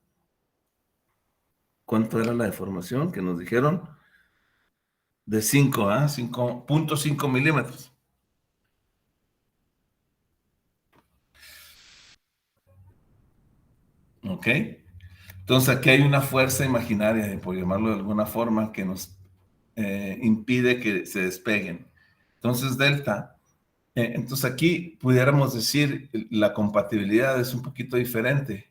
¿Cuánto era la deformación que nos dijeron? De 5, 5.5 milímetros. ¿Ok? Entonces aquí hay una fuerza imaginaria, por llamarlo de alguna forma, que nos impide que se despeguen. Entonces delta, entonces aquí pudiéramos decir la compatibilidad es un poquito diferente.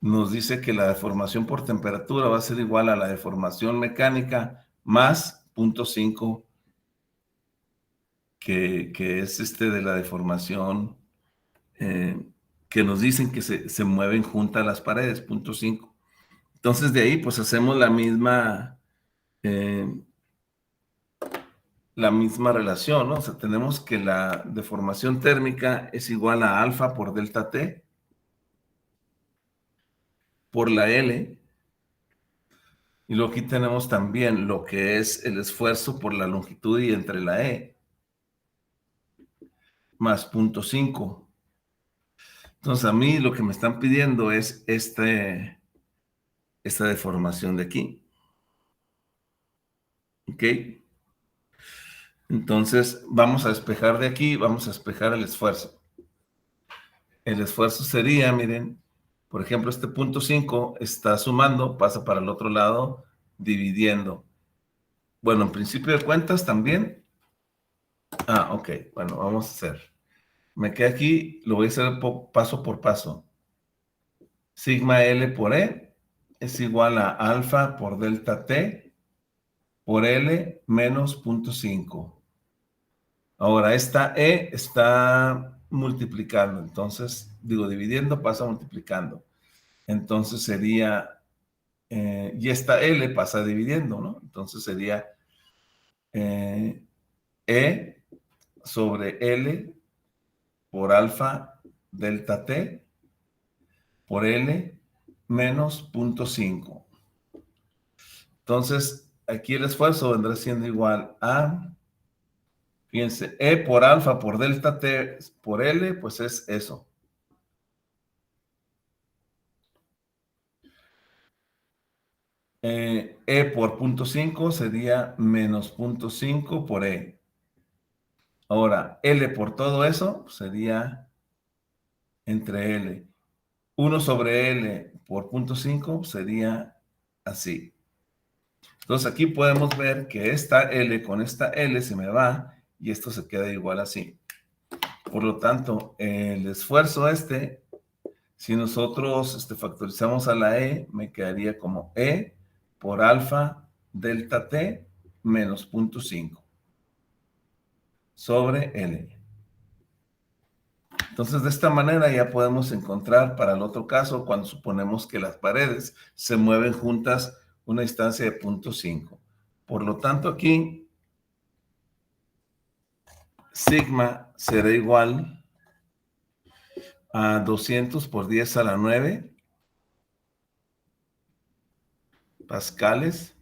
Nos dice que la deformación por temperatura va a ser igual a la deformación mecánica más 0.5, que es de la deformación que nos dicen que se mueven juntas las paredes, 0.5. Entonces de ahí pues hacemos eh, la misma relación, ¿no? O sea, tenemos que la deformación térmica es igual a alfa por delta T por la L. Y luego aquí tenemos también lo que es el esfuerzo por la longitud y entre la E, más 0.5. Entonces a mí lo que me están pidiendo es esta deformación de aquí. ¿Ok? Entonces vamos a despejar de aquí, vamos a despejar el esfuerzo. El esfuerzo sería, miren, por ejemplo, este 0.5 está sumando, pasa para el otro lado, dividiendo. Bueno, en principio de cuentas también. Ok, bueno, vamos a hacer. Me queda aquí, lo voy a hacer paso por paso. Sigma L por E es igual a alfa por delta T por L menos 0.5. Ahora, esta E está multiplicando, entonces, digo, dividiendo pasa multiplicando. Entonces sería, y esta L pasa dividiendo, ¿no? Entonces sería E sobre L por alfa delta T por L menos 0.5. Entonces, aquí el esfuerzo vendrá siendo igual a, fíjense, E por alfa por delta T por L, pues es eso. E por 0.5 sería menos 0.5 por E. Ahora, L por todo eso sería entre L. 1 sobre L por 0.5 sería así. Entonces aquí podemos ver que esta L con esta L se me va y esto se queda igual así. Por lo tanto, el esfuerzo si nosotros factorizamos a la E, me quedaría como E por alfa delta T menos 0.5 sobre L. Entonces, de esta manera ya podemos encontrar para el otro caso, cuando suponemos que las paredes se mueven juntas una distancia de 0.5. Por lo tanto, aquí sigma será igual a 200 por 10 a la 9 pascales,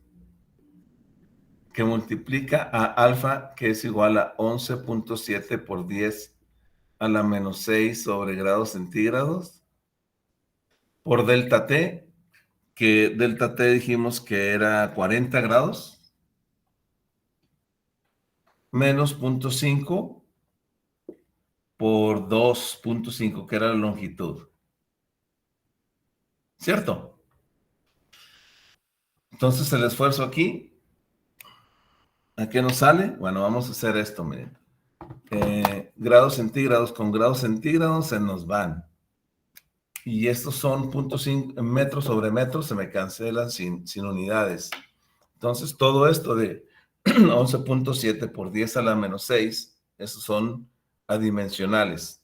que multiplica a alfa, que es igual a 11.7 por 10 a la menos 6 sobre grados centígrados, por delta T, que delta T dijimos que era 40 grados, menos 0.5 por 2.5, que era la longitud. ¿Cierto? Entonces el esfuerzo aquí, ¿a qué nos sale? Bueno, vamos a hacer esto, miren. Grados centígrados con grados centígrados se nos van. Y estos son 0.5 metros sobre metros, se me cancelan sin unidades. Entonces todo esto de 11.7 por 10 a la menos 6, esos son adimensionales.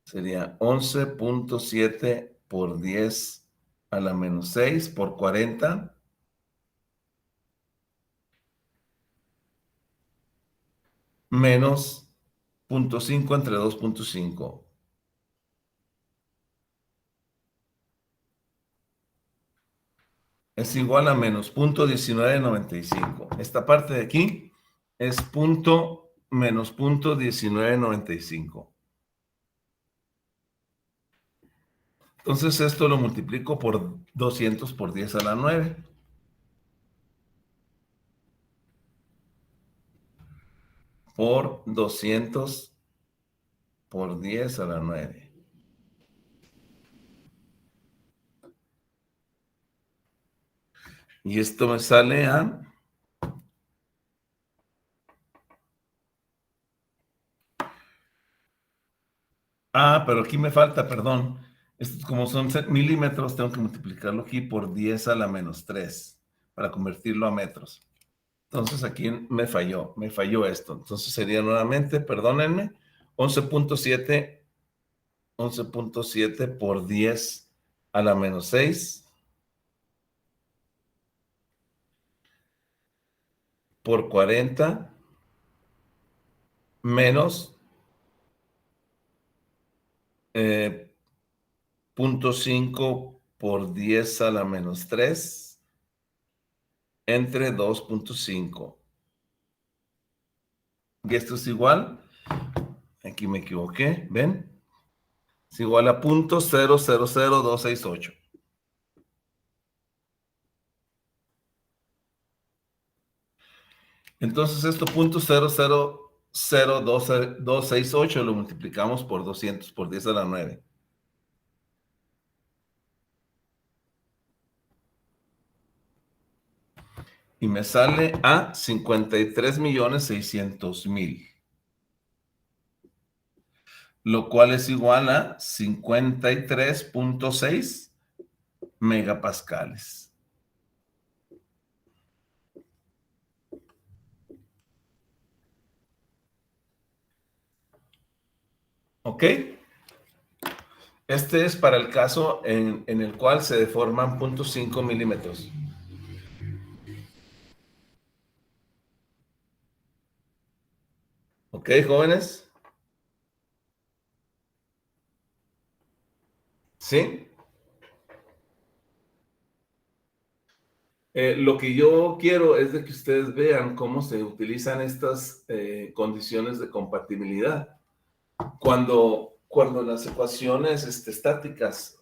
Sería 11.7 por 10 a la menos 6 por 40. Menos 0.5 entre 2.5. Es igual a menos 0.1995. Esta parte de aquí es menos 0.1995. Entonces esto lo multiplico por 200 por 10 a la 9. Por 200 por 10 a la 9. Y esto me sale a... pero aquí me falta, perdón. Esto, como son milímetros, tengo que multiplicarlo aquí por 10 a la menos 3 para convertirlo a metros. Entonces aquí me falló esto. Entonces sería nuevamente, perdónenme, 11.7 por 10 a la menos 6 por 40 menos 0.5 por 10 a la menos 3 entre 2.5. Y esto es igual, aquí me equivoqué, ¿ven? Es igual a 0.000268. Entonces esto 0.000268 lo multiplicamos por 200 por 10 a la 9. Y me sale a 53.600.000. Lo cual es igual a 53.6 megapascales. ¿Ok? Este es para el caso en el cual se deforman 0.5 milímetros. ¿Ok, jóvenes? ¿Sí? Lo que yo quiero es de que ustedes vean cómo se utilizan estas condiciones de compatibilidad. Cuando las ecuaciones estáticas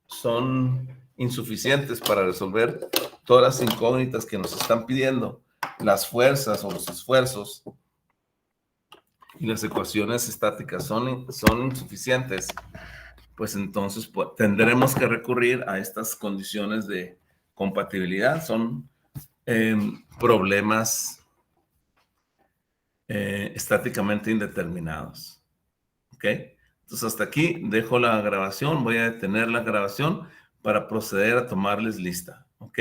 son insuficientes para resolver todas las incógnitas que nos están pidiendo, las fuerzas o los esfuerzos, y las ecuaciones estáticas son insuficientes, pues entonces tendremos que recurrir a estas condiciones de compatibilidad. Son problemas estáticamente indeterminados. ¿Ok? Entonces hasta aquí dejo la grabación, voy a detener la grabación para proceder a tomarles lista. ¿Ok?